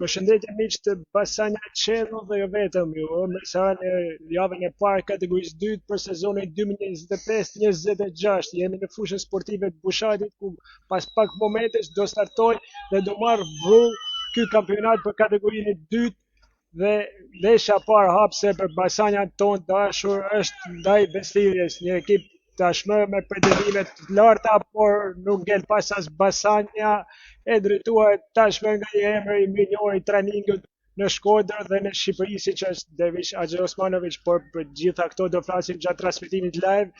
Përshëndetje miq të Basanja Channel dhe jo vetëm ju, sa në javën e parë kategorisë dytë për sezonin 2025-26 jemi në fushën sportive të Bushatit ku pas pak momentesh do startoj dhe do marr vrull ky kampionat për kategorinë e dytë dhe lesha parë hapse për Basanjan tonë dashur është ndaj Bestiljes, një ekip tashmë me pretendime të larta, por nuk ngel pas as Basanja e drejtuar tashmë nga një emër i mirënjohur i trajningut në Shkodër dhe në Shqipëri siç është Dervish Axher Osmanovic, por për gjitha këto do flasim gjatë transmetimit live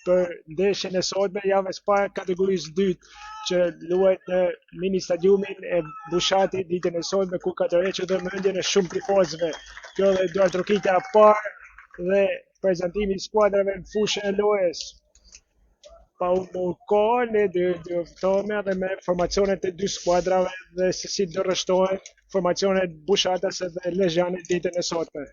për ndeshjen e sotme javës parë kategorisë dytë që luhet në mini stadiumin e Bushatit ditën e sotme ku ka tërhequr vëmendjen e shumë tifozëve. Kjo dhe duart trokitja e parë dhe prezantimi i skuadrave në fushën e lojës. Pa u kohën e dy ftohme dhe me formacionet e dy skuadrave dhe se si do rreshtohen formacionet Bushatas dhe Lezhjanit ditën e sotme.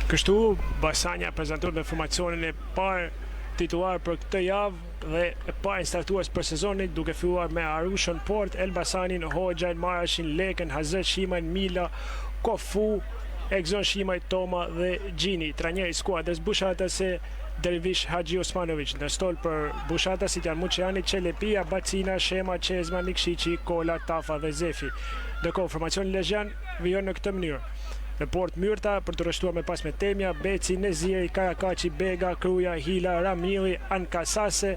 Kështu Basanja prezanton me formacionin e parë titullar për këtë javë dhe e parë startues për sezonin duke filluar me Arushën Port, Elbasanin, Hoxhajn, Marashin, Lekën, Hazret Shimajn, Mila, Kofu, Egzon Shimaj, Toma dhe Gjini. Trajneri i skuadrës Bushatase Dervish Axher Osmanovic. Në stol për Bushatasit janë Muçiani, Çelepia, Bacina, Shema, Çezma, Nikšići, Kola, Tafa dhe Zefi. Ndërkohë formacioni Lezhjan vijon në këtë mënyrë. Në Port Myrta për të rreshtuar me pas me Temja, Beci, Neziri, Karakaçi, Bega, Kruja, Hila, Ramili, Ankasase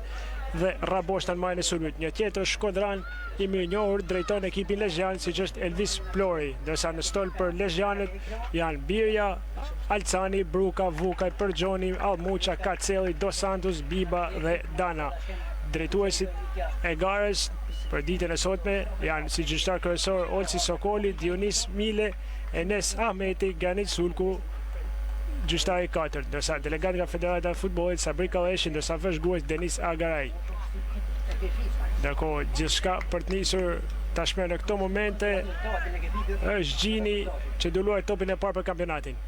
dhe Raboshtan majën e sulmit. Një tjetër Shkodran i mirënjohur drejton ekipin Lezhjan siç është Elvis Plori, ndërsa në stol për Lezhjanët janë Birja, Alcani, Bruka, Vukaj, Përgjoni, Almuqa, Kacelli, Dos Santos, Biba dhe Dana. Drejtuesit e garës për ditën e sotme janë si gjyqtar kryesor Olsi Sokoli, Dionis Mile, Enes Ahmeti, Ganit Sulku, gjyqtari i katërt, ndërsa delegat nga Federata e Futbollit Sabri Kalleshi, ndërsa vëzhgues Denis Agaraj. Ndërkohë gjithçka për të nisur tashmë në këto momente është Gjini që do luajë topin e parë për kampionatin.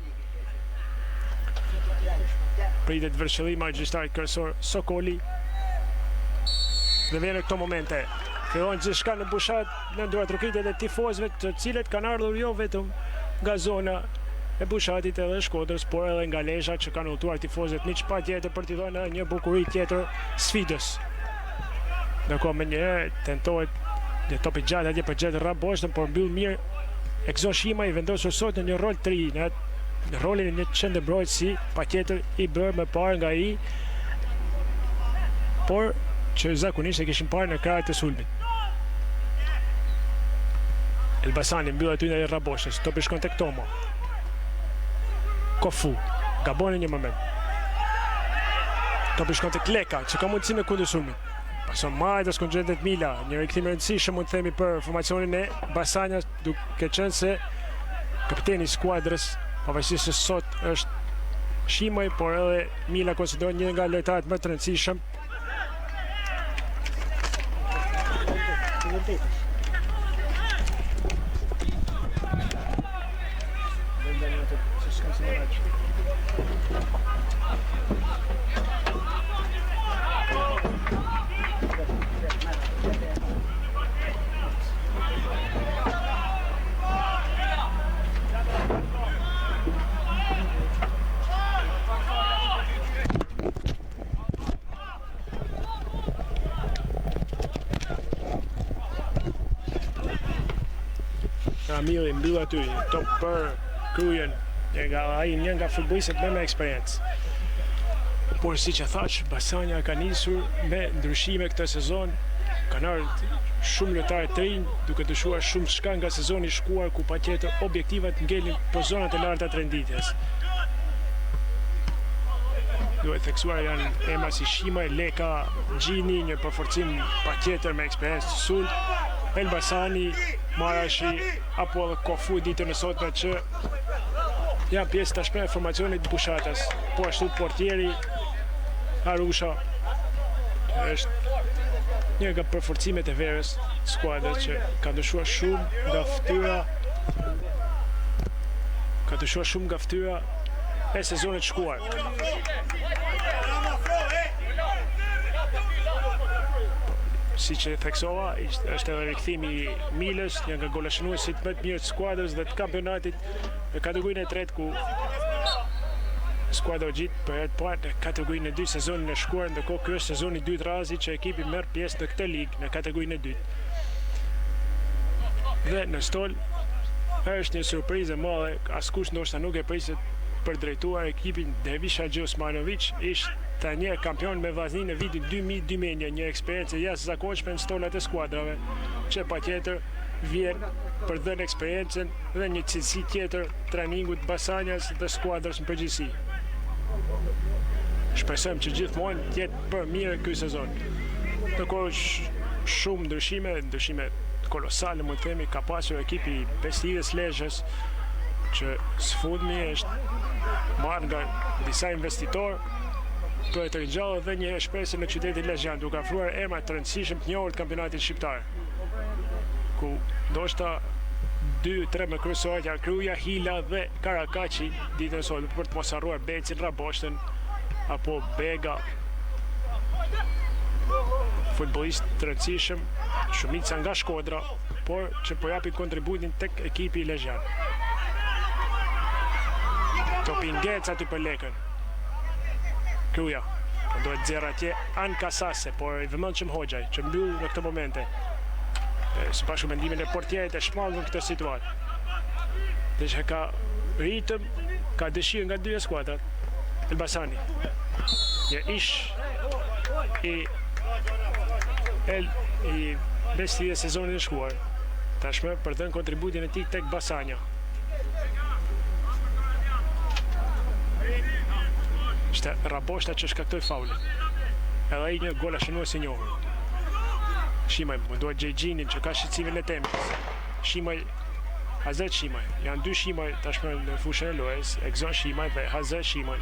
Pritet vërshëllima e gjyqtarit kryesor Sokoli dhe vjen në këto momente. Fillon gjithçka në Bushat në duart rukitjet e tifozëve të cilët kanë ardhur jo vetëm nga zona e Bushatit edhe Shkodrës, por edhe nga Lezhë që kanë udhëtuar tifozët miq patjetër për t'i dhënë një bukuri tjetër sfidës. Ndërkohë me njëherë tentohet një top i gjatë atje për gjatë Raboshtan, por mbyll mirë Egzon Shimaj i vendosur sot në një rol të ri, në rolin e një qendërmbrojtësi, patjetër i bërë më parë nga ai, por që zakonisht e kishin parë në krahët e sulmit. Elbasani mbyll aty në Raboshës, topi shkon tek Toma. Kofu gabon në një moment. Topi shkon tek Leka, që ka mundësi me kundër sulmit. Pason majtës konxhentet Mila, një rikthim i rëndësishëm mund të themi për formacionin e Basanjas, duke qenë se kapiteni i skuadrës, pavarësisht se sot është Shimaj, por edhe Mila konsiderohet një nga lojtarët më të rëndësishëm. Ramiri mbyll aty, top për Kryen, një nga futbollistët me eksperiencë. Por siç e thash, Basanja ka nisur me ndryshime këtë sezon, kanë ardhur shumë lojtarë të rinj, duke dyshuar shumë çka nga sezoni i shkuar, ku patjetër objektivat ngelin për zonat e larta të renditjes. Duhet theksuar janë emra si Shimaj, Leka, Gjini, një përforcim patjetër me eksperiencë të sulm, Elbasani, Marashi apo edhe Kofu ditën e sotme që janë pjesë tashme e formacionit Bushatas. Po ashtu portieri Arusha është një nga përforcimet e verës skuadrës që ka dyshuar shumë nga fytyra e sezonit shkuar. Si që theksova, është edhe rikthimi i Milës, një nga goleshënuesit më të mirë të skuadrës dhe të kampionatit në kategorinë e tretë, ku skuadra gjitë për herë të parë në kategorinë e dytë sezonin e shkuar, ndërkohë ky është sezoni i dytë razi që ekipi merr pjesë në këtë ligë në kategorinë e dytë. Dhe në stol është një surprizë e madhe, askush ndoshta nuk e priset për drejtuar ekipin Dervish Haxhi Osmanović, ishte tani kampion me vllazninë në vitin 2000, një eksperiencë jashtëzakonshme në stolat e skuadrave, që patjetër vjen për dhënë eksperiencën dhe një cilësi tjetër trajningut Basanjas dhe skuadrës në përgjithësi. Shpresojmë që gjithmonë të jetë për mirë ky sezon. Ndërkohë shumë ndryshime kolosale mund të themi ka pasur ekipi i Beslides Lezhës, që së fundmi është marrë nga disa investitorë për të ringjallë dhe një shpresë në qytetin Lezhë, duke ofruar emra të rëndësishëm të njohur të kampionatit shqiptar, ku ndoshta 2-3 më kryesorët janë Kruja, Hila dhe Karakaçi ditën e sotme, për të mos harruar Becin, Raboshtën apo Bega, futbollist të rëndësishëm, shumica nga Shkodra, por që po japin kontributin tek ekipi lezhian. Topingec aty për Lekën. Kruja, duhet zera atje An Kasase, por i vëmendshëm Hoxhaj, që mbyll në këtë momente. Sipas mendimin e portierit e shmangën këtë situatë. Dhe që ka ritëm, ka dëshirë nga dy skuadrat. Elbasani, një ish i Beslides sezonin e shkuar, tashmë për dhënë kontributin e tij tek Basanja. Ishte Raboshta që shkaktoi faulin. Edhe ai një gol shënues i njohur. Shimaj munduar Gjejgjinin që ka shqetësimin e temës. Shimaj, Hazet Shimaj. Janë dy Shimaj tashmë në fushën e lojës, Egzon Shimaj dhe Hazet Shimaj.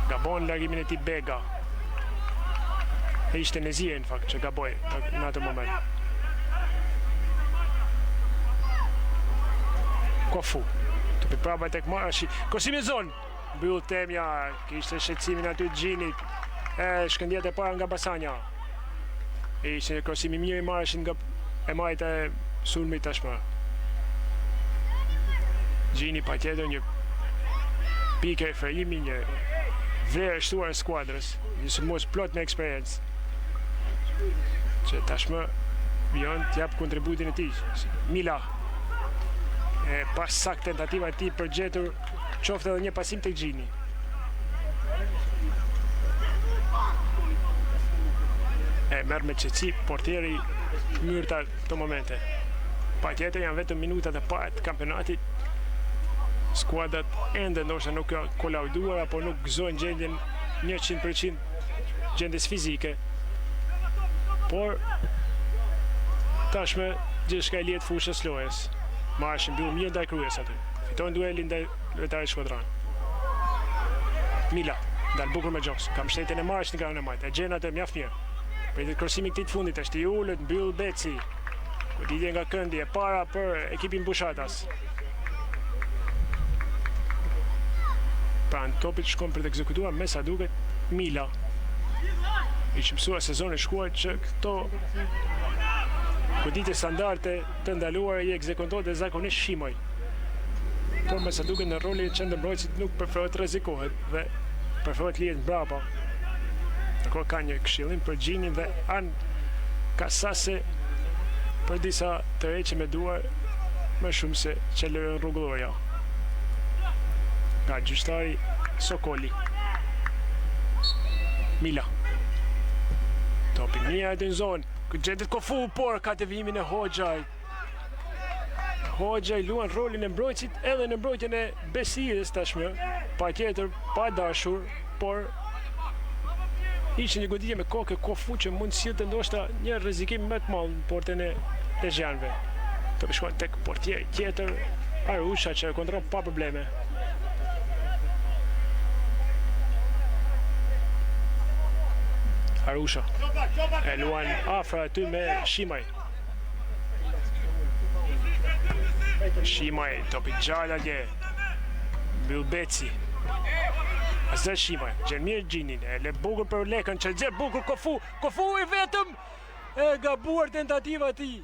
Gabon largimin e tij Bega. E ishte Nezije në fakt që gaboi në atë moment. Kofu. Tupi prapa tek Marashi. Kosimi zonë. Mbyll temja, kishte shqetësimin aty Gjinit. Shkëndjet e para nga Basanja. Ishte një krosimi mirë i Marashin nga e majt e sulmit tashmë. Gjini patjetër një pikë e frejimi, një vlerë e shtuar e skuadrës, një sulmues plot me eksperiencë, që tashmë vjen të jap kontributin e tij. Mila, pas sak tentativa e tij për gjetur qoftë edhe një pasim tek Gjini. Merr me qetësi portieri Myrta këto momente. Patjetër janë vetëm minutat e para të kampionatit. Skuadrat ende ndoshta nuk kanë kolauduar apo nuk gëzojnë gjendjen 100% gjendjes fizike. Por tashme gjithçka e lihet fushës lojës. Marrëshin mbyll mirë ndaj kryes aty. Fitojnë duelin ndaj lojtarit Shkodran. Mila, dal bukur me Gjos. Kam shtetin e marrësh në krahun e majt. E gjen atë mjaft mirë. Pritet krosimi këtij të fundit është i ulët, mbyll Beci. Goditje nga këndi e para për ekipin Bushatas. Pra në topit shkon për të ekzekutuar me sa duket Mila. I që mësua sezoni shkuar që këto goditje standarde të ndaluara i ekzekuton dhe zakonisht Shimoj. Por me sa duket në roli i qendërmbrojtësit nuk preferohet rrezikohet dhe preferohet lihet mbrapa. Ndërkohë ka një këshillim për Gjinin dhe An Kasase për disa të reqe me duar më shumë se që lërën rrugulloja. Nga gjyqtari Sokoli. Mila. Topi mirë aty në zonë. Gjendet Kofu, por ka devimin e Hoxhaj. Hoxhaj luan rolin e mbrojtësit edhe në mbrojtjen e Besirës tashmë. Pa tjetër, pa dashur, por ishte një goditje me kokë Kofu që mund sillte ndoshta një rrezikim më të madh në portën e Lezhjanëve. Topi shkon tek portieri tjetër, Arusha që e kontrollon pa probleme. Arusha e luan afra aty me Shimaj. Shimaj, topi gjallë atje. Mbyll Beci. Azë Shimaj, gjen mirë Gjinin, e le bukur për lekën që gjen bukur Kofu. Kofu i vetëm e gabuar tentativa e tij.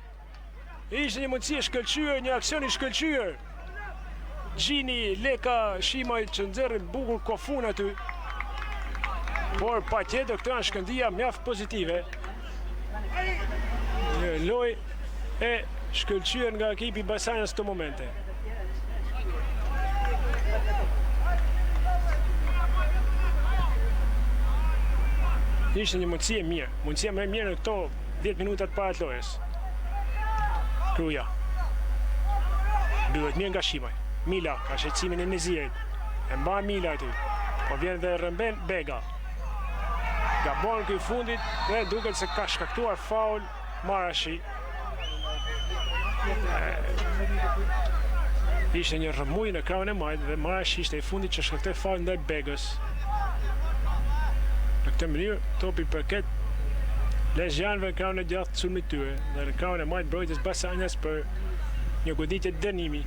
Ishte një mundësi e shkëlqyer, një aksion i shkëlqyer. Gjini, leka, Shimaj që nxjerrin bukur Kofun aty. Por pa tjetër këto janë shkëndija mjaft pozitive. Një lojë e shkëlqyer nga ekipi Basanjas këto momente. Ishte një mundësi e mirë, mundësia më e mirë në këto 10 minutat para të lojës. Kruja. Mbyllet mirë nga Shimaj. Mila ka shqetësimin e Nezirit. E mban Mila aty. Po vjen dhe rrëmben Bega. Gabon këj fundit dhe duket se ka shkaktuar faul Marashi. Ishte një rrëmuj në krahun e majt dhe Marashi ishte i fundit që shkaktoi faul ndaj Begës. Në këtë mënyrë topi përket Lezhjanëve në krahun e gjatë të sulmit tyre dhe në krahun e majt mbrojtjes Basanjas për një goditje dënimi.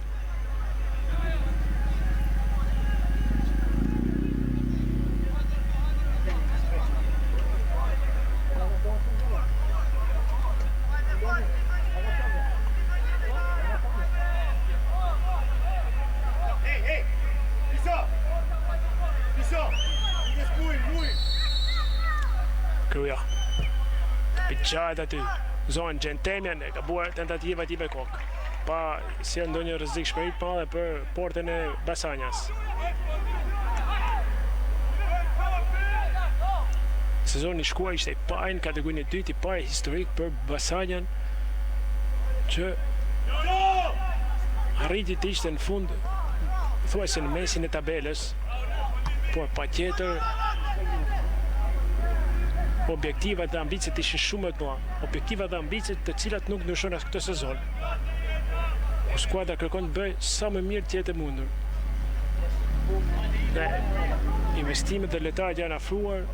Kruja. Piqajt aty. Zonë Gjentemjan e ka buar tentativa t'i me kokë. Pa si ndonjë rrezik shmëri të madhe për portën e Basanjas. Sezoni shkuar ishte i parë në kategorinë e dytë, i parë historik për Basanjan që arriti të ishte në fund thuajse në mesin e tabelës, por patjetër objektivat dhe ambicet ishin shumë të mëdha, objektivat dhe ambicet të cilat nuk ndryshon as këtë sezon. Skuadra kërkon të bëjë sa më mirë tjetë e mundur. Dhe investimet dhe lojtarët janë afruar,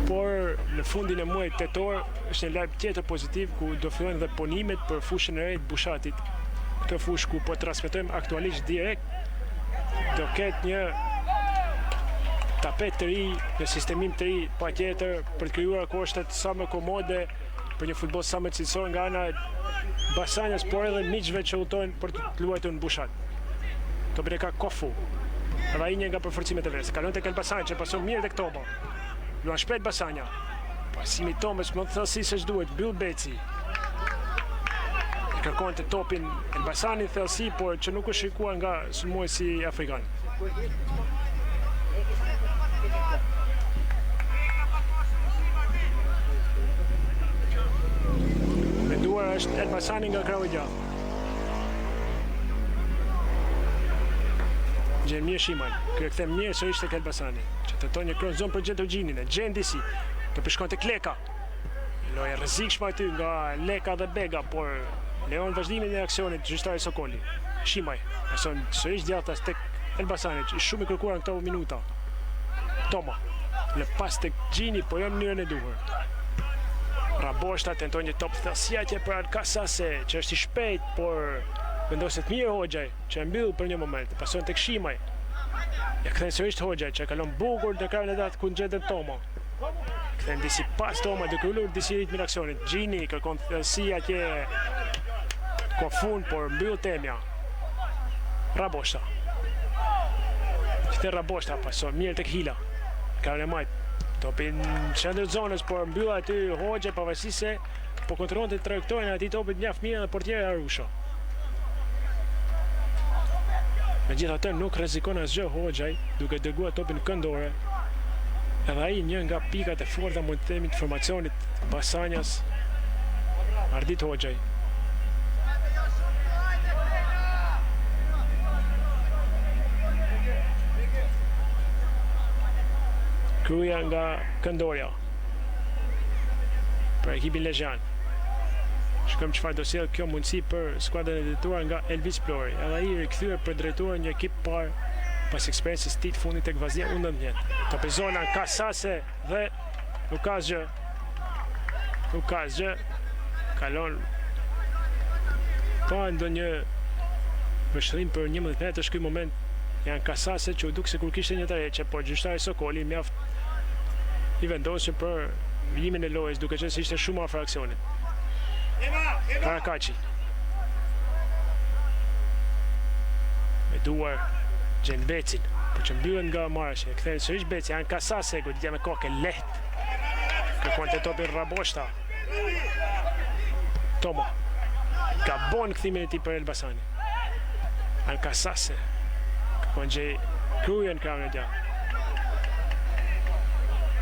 por në fundin e muajit tetor është një lajm tjetër pozitiv ku do fillojnë dhe ponimet për fushën e re të Bushatit. Këtë fushë ku po transmetojmë aktualisht direkt, do ketë një tapet të ri, një sistemim të ri patjetër për të krijuar kushtet sa më komode për një futboll sa më cilësor nga ana e Basanjas, por edhe miqve që lutojnë për të luajtur në Bushat. Topi ka Kofu. Edhe ai një nga përforcimet e vetes. Kalon tek Elbasani që pason mirë tek Tomo. Luan shpejt Basanja. Pasimi i Tomës më thellësi se ç'duhet, mbyll Beci. E kërkon të topin Elbasani thellësi, por që nuk është shikuar nga sulmuesi afrikan. Menduar është Elbasani nga krahu i gjatë. Gjen mirë Shimaj. Kjo e kthem mirë sërish tek Elbasani. Që tenton një cross zone për Gjetogjinin. E gjen disi. Të përshkon tek Leka. Lojë e rrezikshme aty nga Leka dhe Bega, por lejon vazhdimin e aksionit gjyqtari Sokoli. Shimaj. Pason sërish djathtas tek Elbasani, që shumë i kërkuar në këto minuta. Toma. Në pas tek Gjini, po jo në mënyrën e duhur. Raboshta tenton një top thellësiatje për Alkasase, që është i shpejt, por vendoset mirë Hoxhaj, që e mbyll për një moment. Pason tek Shimaj. Ja kthen sërish Hoxhaj, që kalon bukur në krahun e datë ku ngjetet Toma. Kthen disi pas Toma, duke ulur disi ritmin e aksionit. Gjini kërkon thellësiatje kofun, por mbyll temja. Raboshta. Këtë Raboshta pason mirë tek Hila. Krahun e majt. Topi në qendër zonës, por mbyll aty Hoxha, pavarësisht se po kontrollonte trajektorin e atij topit mjaft mirë dhe portieri Arusha. Megjithatë nuk rrezikon asgjë Hoxhaj, duke dërguar topin këndore. Edhe ai një nga pikat e forta mund të themi të formacionit Basanjas, Ardit Hoxhaj. Kruja nga Këndorja për ekipin Lezhjan. Shkëm çfarë do sjell kjo mundësi për skuadrën e drejtuar nga Elvis Plori. Edhe ai rikthyer për drejtuar një ekip parë pas eksperiencës së tij të fundit tek Vazia U19. Topizona Kasase dhe nuk ka asgjë. Kalon pa ndonjë vështrim për 11 metrash ky moment janë Kasase që u duk se kur kishte një tërheqje, por gjyqtari Sokoli mjaft i vendosur për vijimin e lojës, duke qenë se ishte shumë afër aksionit. Karakaçi. Me duar gjen Becin, por që mbyllen nga marrëshi. Kthehen sërish Beci, janë Kasase, goditja me kokë lehtë. Kërkon të topin Raboshta. Toma. Gabon kthimin e tij për Elbasani. Janë Kasase. Kërkon gjej Krujen krahun e gjatë.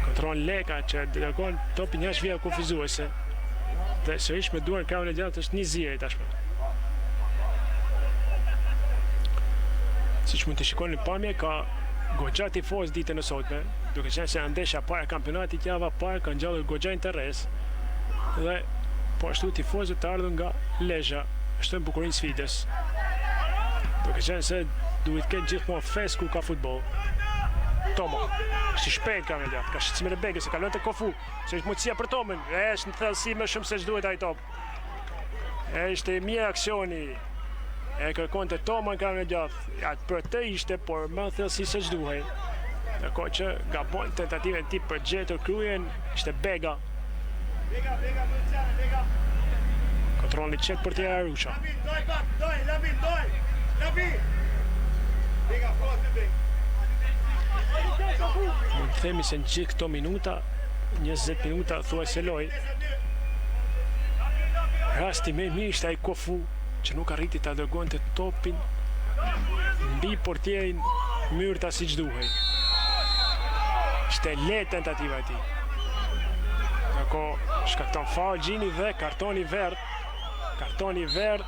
Kontrollon Leka që dërgon topin jashtë vija kufizuese. Dhe sërish me duar krahun e gjatë është Niziri tashmë. Siç mund të shikoni pamje, ka goxha tifoz ditën e sotme, duke qenë se ndeshja para kampionatit java parë ka ngjallur goxha interes dhe po ashtu tifozët të ardhur nga Lezhë shtojnë bukurinë e sfidës. Duke qenë se duhet të ketë gjithmonë fes kur ka futboll. Toma, është i shpejt ka me gjatë, ka shqicime e Begës, se kalon të Kofu, se është mundësia për Tomën, është në thellësi më shumë se ç'duhet ai top. Është mirë aksioni, e kërkon të Tomën ka me gjatë, atë për të ishte, por më thellësi se ç'duhej. Ndërkohë që gabon tentativën e tij për gjetur Krujen, ishte Bega. Kontrollin çet për të Arusha. Mund të themi se në gjithë këto minuta, 20 minuta thuajse loj, rasti më i mirë ishte ai Kofu, që nuk arriti ta dërgonte topin mbi portierin Myrta siç duhej. Ishte lehtë tentativa e tij. Ndërkohë shkakton faul Gjini dhe kartoni verdh. Kartoni verdh,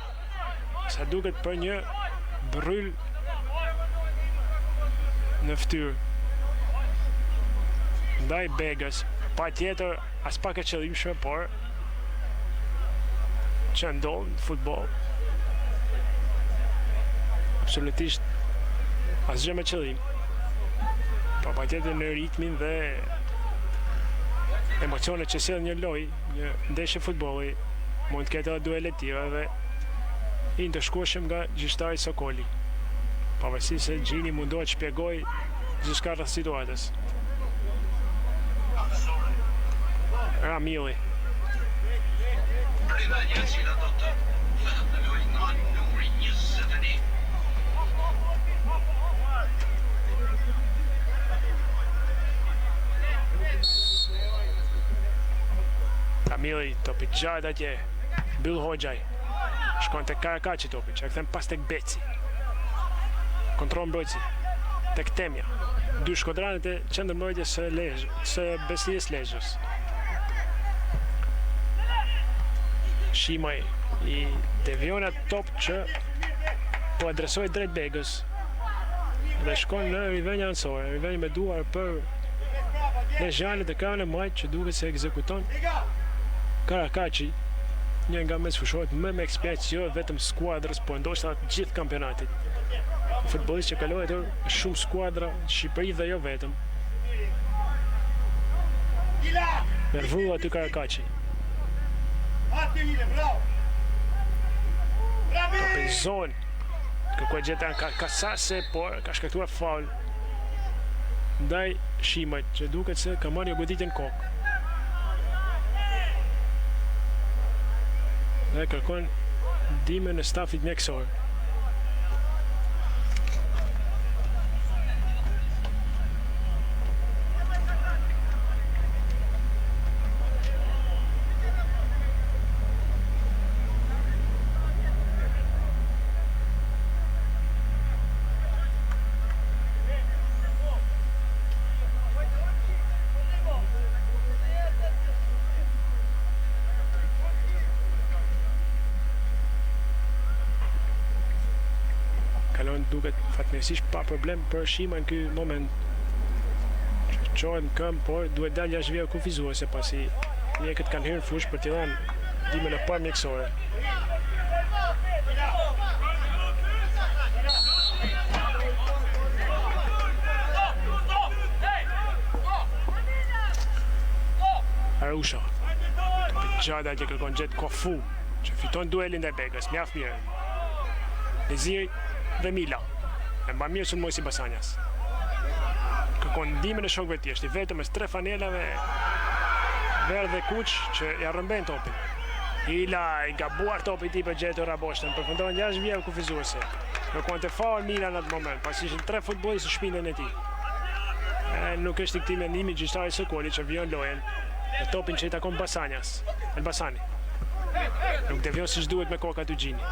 sa duket për një bryl në fytyrë ndaj Begës, pa tjetër as pak e qëllimshme, por që ndodh në futboll absolutisht asgjë me qëllim, pa tjetër në ritmin dhe emocionet që sjell një lojë, një ndeshje futbolli, mund të ketë edhe duele të tjera dhe i ndëshkueshëm nga gjyqtari Sokoli. Pavarësisht se Gjini mundohet të shpjegojë gjithçka rreth situatës. Ramili. Ramili topi gjatë atje. Mbyll Hoxhaj. Shkon tek Karakaçi topi, që e kthen pas tek Beci. Kontroll mbrojtësi tek Temja. Dy shkodranët e qendërmbrojtjes së Besnisë Lezhës. Shimaj i devion atë top që po adresoi drejt Begës. dhe shkon në rivenja anësore, rivenja me duar për Lezhjanit dhe kanë e majtë që duket se ekzekuton Karakaci, një nga mesfushorët më me eksperiencë jo vetëm skuadrës, po ndoshta gjithë kampionatit. Futbollist që kaloi atë shumë skuadra në Shqipëri dhe jo vetëm. Me vrull aty Karakaci. Topi në zonë. Kërkoj gjetën Kasase, por ka shkaktuar faul ndaj Shimajt, që duket se ka marrë një goditje në kokë. Dhe kërkon ndihmën e stafit mjekësor. Duket fatmirësisht pa problem për Shima në ky moment. Që qohet në këmbë, por duhet dalë jashtë vijave kufizuese pasi mjekët kanë hyrë në fushë për t'i dhënë ndihmën e parë mjekësore. Arusha. Gjada që kërkon gjetë Kofu, që fiton duelin ndaj Begës, mjaft mirë. Leziri dhe Mila, e mba mirë sënë Mojsi Basanjas. Kërkon ndihmën e shokëve tjeshtë, i vetëm mes 3 fanelave, Verë dhe Kuq, që ja rëmben topin. Ila i gabuar topi ti për gjetë Raboshtën, përfundon jashtë vijave kufizuese. Kërkon të faul Mila në atë moment, pasi ishin 3 futbollistë në shpinën e tij. Nuk është i këtij mendimi gjyqtari Sokoli që vijon lojën, e topin që i takon Basanjas, Elbasani. Nuk devion siç duhet me koka të Gjini.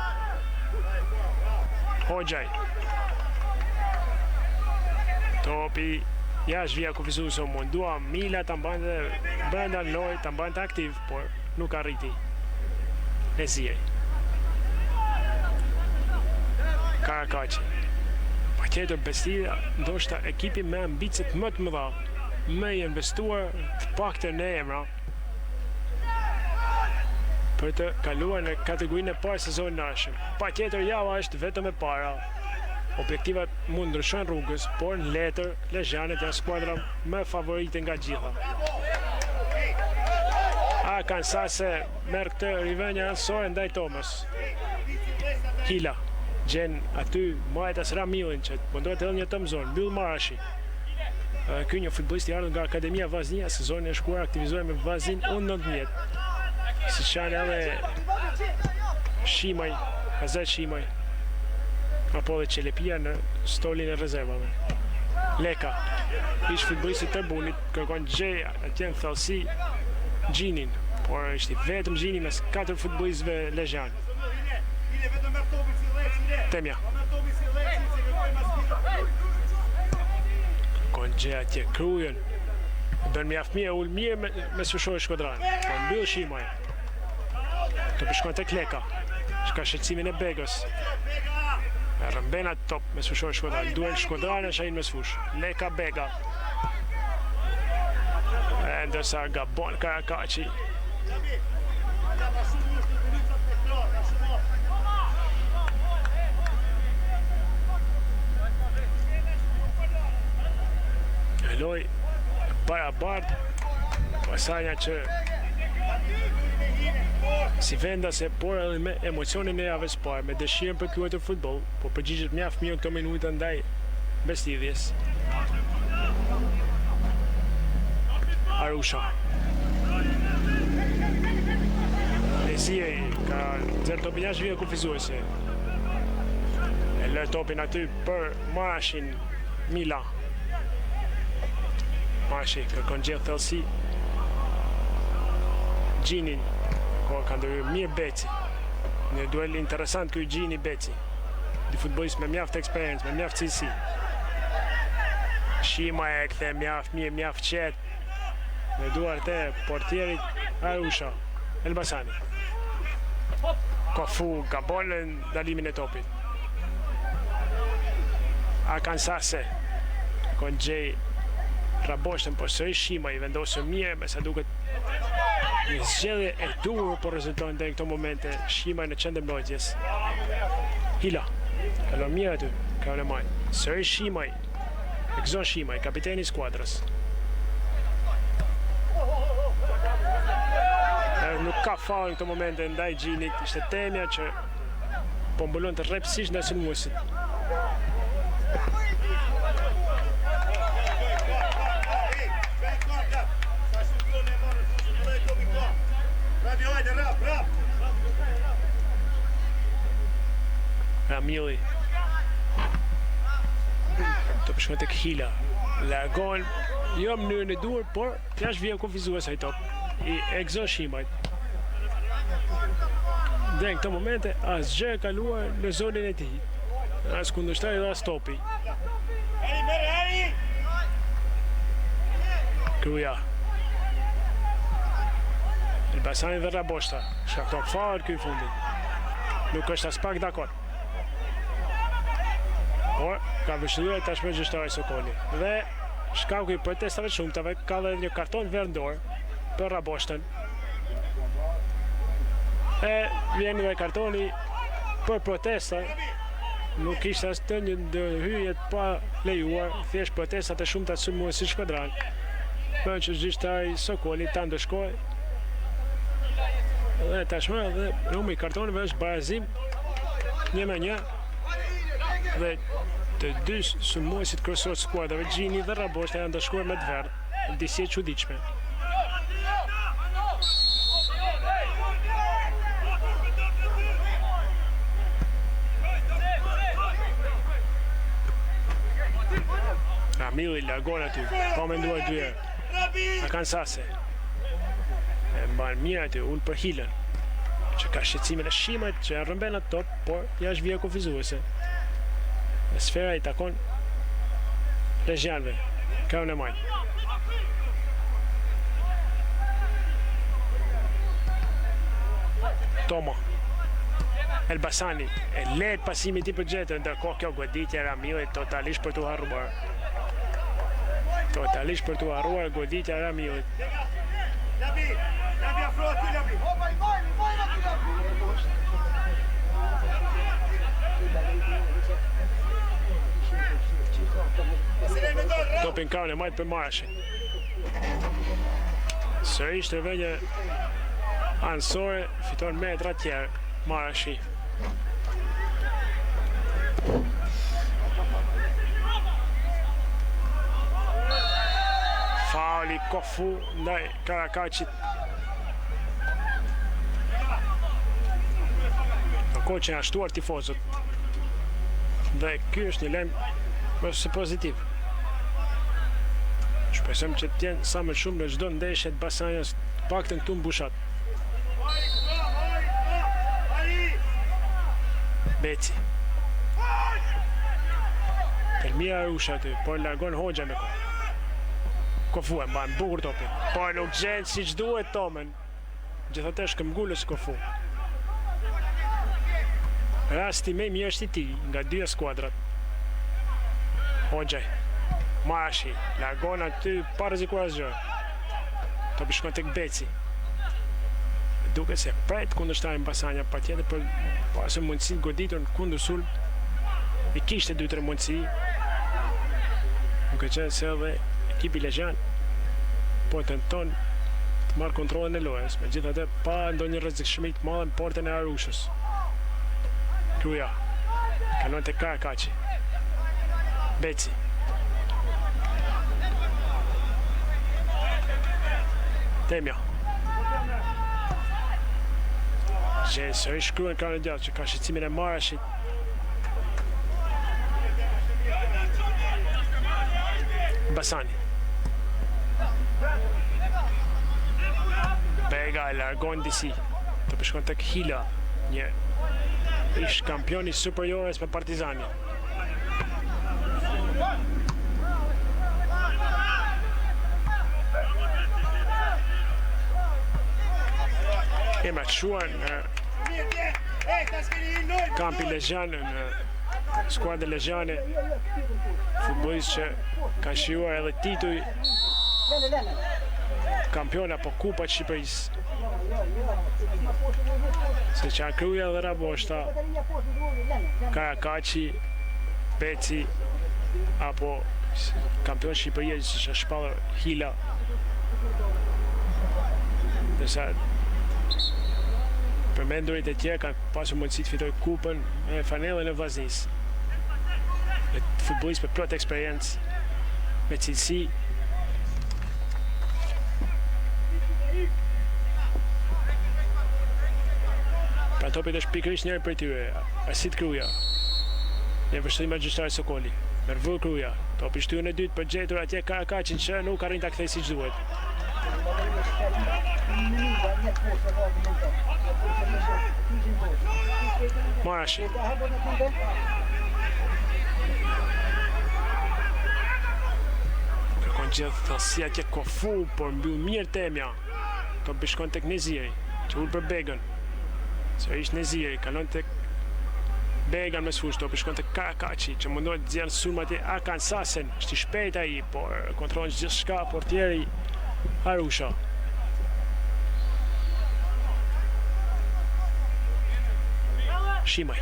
Hoxhaj. Topi jashtë vija kufizuese u mundua Mila ta mbante brenda në lojë, ta mbante aktiv, por nuk arriti. Leziri. Karakaci. Patjetër Bestia, ndoshta ekipi me ambicet më të mëdha, me i investuar të paktën në emra për të kaluar në kategorinë e parë sezonin e ardhshëm. Patjetër java është vetëm e para. Objektivat mund ndryshojnë rrugës, por në letër Lezhjanit janë skuadra më favorite nga gjitha. Kansase merr këtë rivenja anësore ndaj Tomës. Hila gjen aty Majtas Ramilin që mundohet të hedhë një tëmzon, mbyll Marashi. Ky një futbollist i ardhur nga Akademia Vaznia, sezonin e shkuar aktivizohej me Vaznin U19. Siç janë edhe Shimaj, Hazet Shimaj, apo dhe Qelepia në stolin e rezervave. Leka, ish futbollisti i Tërbunit, kërkon gjej atje në thellësi Gjinin, por ishte vetëm Gjini mes 4 futbollistëve Lezhjan. Temja. Kërkon gjej atje Krujën, bën mjaft mirë, ul mirë me sfushorë Shkodran. Po mbyll Shimaj. Të shkon tek Leka, shka shqetësimin e Begës. Rëmben atë top me sfushorë Shkodran. Duel Shkodran e shahin me sfush. Leka Bega. Ndërsa gabon Karakaci. Loj barabart, pasanja që si vendase, por edhe me emocionin e javës parë, me dëshirën për luajtur futboll, po përgjigjet mjaft mirë këto minuta ndaj bestidhjes. Arusha. Leziri ka nxjerr topin jashtë vijave kufizuese. E lë topin aty për Marashin Mila. Marashi kërkon gjellë thellësi Gjinin, ko ka ndërhyrë mirë Beci. Një duel interesant ky Gjini Beci. Di futbollist me mjaft eksperiencë, me mjaft cilësi. Shima e kthe mjaft mirë, mjaft qetë. Me duart e portierit Arusha, Elbasani. Kofu gabon në dalimin e topit. Akansase. Kon gjej Raboshtën, po sërish Shima i vendosë mirë, me sa duket një zgjedhje e dur, po rezulton në këto momente Shima në qendër mbrojtjes. Hila, kalon mirë aty, kalon e majtë. Sërish Shimaj, Gzon Shimaj, kapiteni i skuadrës. Nuk ka faull në këto momente ndaj Gjinit, ishte temja që po mbulon të rrepsisht ndaj sulmuesit. Ramili të përshkon të këhila largon jo mënyrën e duhur, por t'jash vjen kufizues ai top i Gzon Shimajt. Dhe në këto momente asgjë e kaluar në zonën e tij, as kundërshtari dhe as topi. Kruja Elbasani dhe Raboshta shkakton faull këy fundit. Nuk është as pak dakord. Por ka vështruar tashmë gjyqtari Sokoli. Dhe shkaku i protestave të shumtave ka dhe një karton verdor për Raboshtën. E vjen dhe kartoni për protesta. Nuk ishte as të një ndërhyje pa lejuar, thjesht protestat e shumta të sulmuesit skuadran. Për që gjyqtari Sokoli ta ndëshkoj. Dhe tashmë dhe numri i kartoneve është barazim 1-1. Dhe të dy sulmuesit kryesor të skuadrave, Gjini dhe Raboshta, janë ndëshkuar me të verdh, në disi e çuditshme. Ramili largon aty, pa menduar dy herë. Akansase e mban mirë aty, ul për Hilën, që ka shqetësimin e Shimajt që rrëmben atë top, por jashtë vija kufizuese. Sfera i takon Rezjanve, kalon e majtë. Toma Elbasani e let pasimi ti për gjetën, ndërkohë kjo goditje e Ramilit totalisht për t'u harruar. Totalisht për t'u harruar goditja e Ramilit. Topin kalon e majtë për Marashin. Sërish të venjë anësore, fiton metra tjerë Marashi. Fauli Kofu ndaj Karakaqit. Në kohë që janë shtuar tifozët. Dhe ky është një lajm mëse pozitiv. Shpresojmë që të jenë sa më shumë në çdo ndeshje të Basanjës, paktën këtu mbushat. Beci. Elmira Arusha aty, por largon Hoxha me kohë. Kofu e mban bukur topin, por nuk gjen siç duhet Tomën. Gjithatë shkëmbgulës Kofu. Rasti më i mirë është i tij nga dy skuadrat. Hoxha Marashi, largon aty pa rrezikuar asgjë. Topi shkon tek Beci. Duket se pret kundërshtarin Basanja, patjetër për pasë mundësi goditur në kundër sulm. I kishte 2-3 mundësi. Nuk e qenë se edhe ekipi Lezhjan po tenton të marrë kontrollin e lojës, megjithatë pa ndonjë rrezikshmëri të madhe në portën e Arushës. Kruja kalon tek Karakaqi. Beci. Temja. Gjenë sërish shkruan kanë gjatë që ka shqetësimin e Marashit. Basani. Bega e largon disi. Të përshkon tek Hila, një ish kampioni superiores me Partizani. Kema të shuar në kampi Lezhjan në skuadra Legjane, futbollist që ka shijuar edhe titull kampion apo Kupa të Shqipërisë. Se që Kruja dhe Raboshta, Karakaçi, Peci, apo kampion Shqipëria që është shpallur Hila. Dërsa përmendurit e tjerë kanë pasur mundësi të fitojnë kupën me Fanellën e Vllaznisë. Futbollist me plot eksperiencë, me cilësi. Pra topit është pikërisht njëri prej tyre, Arsit Kruja. Një vështrim regjistrar Sokoli. Mervur Kruja, topi shtyën e dytë për gjetur atje Karakaçin që nuk arrin ta kthejë siç duhet. Marashi. Kërkon gjithë thellësi atje Kofu, por mbyll mirë temja. Topi shkon tek Neziri, që ul për Begën. Sërish Neziri, kalon tek Began me sfush, topi shkon tek Karakaçi, që mundohet të zjarë sulm atje Akansasen, është i shpejt ai, por kontrollon gjithçka portieri Arusha. Shimaj.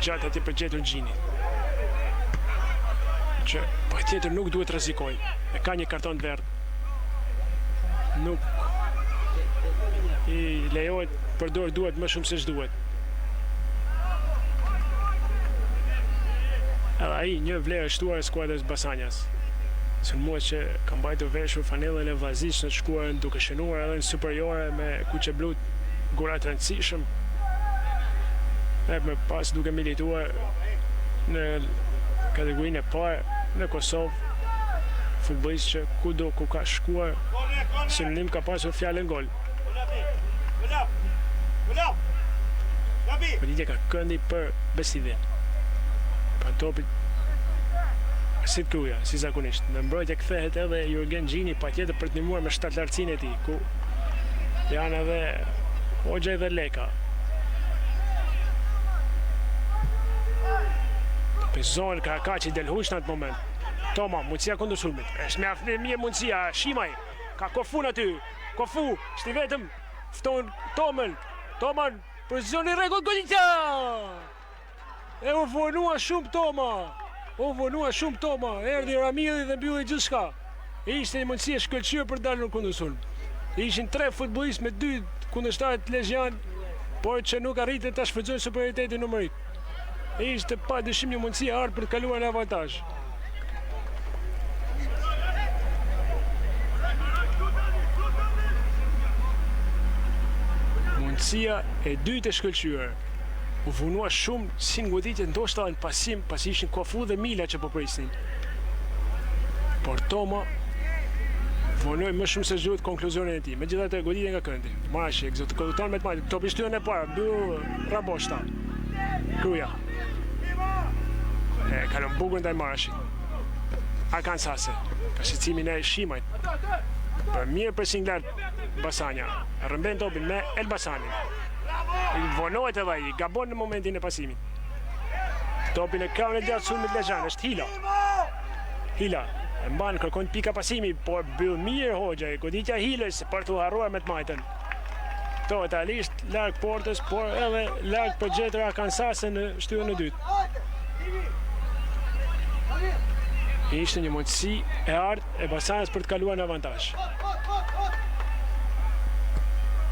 Gjatë atje për gjetur Gjini. Që patjetër nuk duhet rrezikoj. E ka një karton verdh. Nuk i lejohet përdor duhet më shumë se ç'duhet. Edhe ai një vlerë e shtuar e skuadrës Basanjas. Sulmues që ka mbajtur veshur Fanellën e Vllaznisë në të shkuarën duke shënuar edhe në superiore me kuqe blut, gura të rëndësishëm. Më pas duke milituar në kategorinë e parë në Kosovë, futbollist që kudo ku ka shkuar synonim ka pasur fjalën gol. Përgjigje ka këndi për Besive. Pra topit Arsit Kruja, si zakonisht. Në mbrojtje kthehet edhe Jurgen Gjini, patjetër për të ndihmuar me shtatlartësinë e tij, ku janë edhe Hoxha dhe Leka. Pezon Karakaçi del hush në atë moment. Toma, mundësia kundër sulmit. Është mjaft mirë mundësia. Shimaj ka Kofun aty. Kofu, shti vetëm fton Tomën. Toman, pozicion i rregullt Golita. E u vonua shumë Toma. Erdhi Ramili dhe mbylli gjithçka. Ishte një mundësi e shkëlqyer për të dalur në kundër sulm. Ishin 3 futbollistë me 2 kundërshtarë të Legjan, por që nuk arritën ta shfrytëzojnë superioritetin numerik. Ishte pa dyshim një mundësi e ardhur për të kaluar në avantazh. Mundësia e dytë e shkëlqyer. U vunua shumë si në goditje ndoshta në pasim, pasi ishin Kofu dhe Mila që po prisnin. Por Toma vonoi më shumë se duhet konkluzionin e tij. Megjithatë goditja nga këndi. Marashi ekzekuton me të majtë. Topi shtyën e parë, mbyll Raboshta. Kruja. Kalon bukur ndaj Marashit. Akansase. Ka shqetësimin e Shimajt. Për mirë pressing lart Basanja. Rrëmben topin me Elbasanin. I vonohet edhe ai, gabon në momentin e pasimit. Topin e krahun e gjatë sulmit Legjan, është Hila. E mban, kërkon pika pasimi, por mbyll mirë Hoxha, goditja Hilës për të harruar me të majtën. Totalisht larg portës, por edhe larg për gjetur Akansase në shtyllën e dytë. Ishte një mundësi e ardhë e Basanës për të kaluar në avantazh.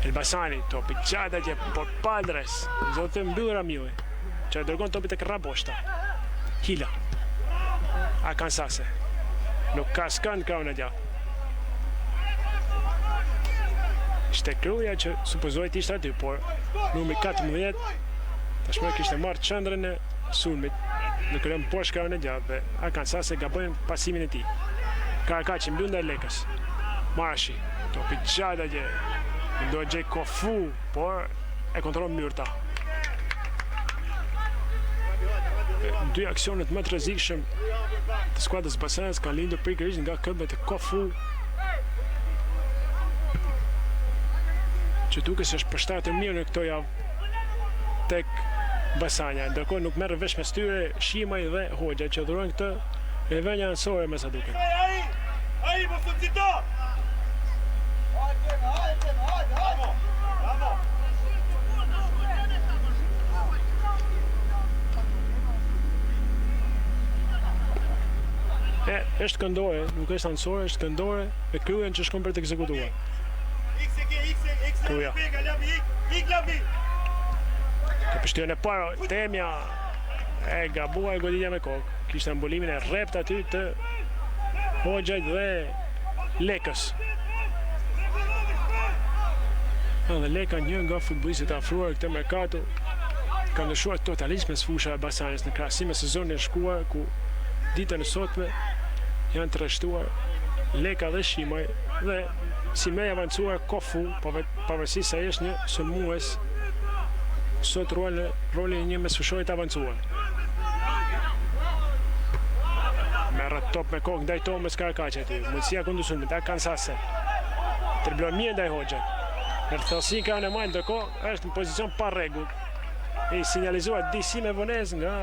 Elbasani, topi gjatë atje, por padres, zotë mbyll Ramili, që e dërgon topi tek Raboshta. Hila. Akansase. Nuk ka skënd krahun e gjatë. Ishte Kruja që supozohet ishte aty, por numri 14 tashmë kishte marrë qendrën e sulmit në krem poshtë krahun e gjatë dhe Akansase gabojnë pasimin e tij. Karakaçi mbyll ndaj Lekës. Marashi, topi gjatë atje. Mundohet gjej Kofu, por e kontrollon Myrta. Dy aksionet më të rrezikshëm të skuadrës Basanës kanë lindur pikërisht nga këmbët e Kofu, që duke se është përshtatë mirë në këto javë tek Basanja, ndërkohë nuk merr vesh me styre Shimaj dhe Hoxha që dhurojnë këtë revënja anësore me sa duket. Ai, mos u cito. Është këndore, nuk është anësore, është këndore e kryen që shkon për të ekzekutuar. Kruja. Ka pështyrën e parë, Temja e gabuar goditja me kokë. Kishte mbullimin e rrept aty të Hoxhait dhe Lekës. Dhe Leka, një nga futbollistët e afruar këtë merkato, ka ndryshuar totalisht mes fusha e Basanjes në krahasim me sezonin e shkuar ku ditën e sotme janë trashëtuar Leka dhe Shimaj dhe si me avancuar Kofu, pavarësisht se është një sulmues, sot rolin e një mesfushori të avancuar. Merret top me kokë ndaj Tomës Karakaçi aty. Mundësia kundër sulmit, Akansase. Triblon mirë ndaj Hoxhait. Në thellësi ka në majtë, ndërkohë është në pozicion pa rregull. E sinjalizuar disi me vonesë nga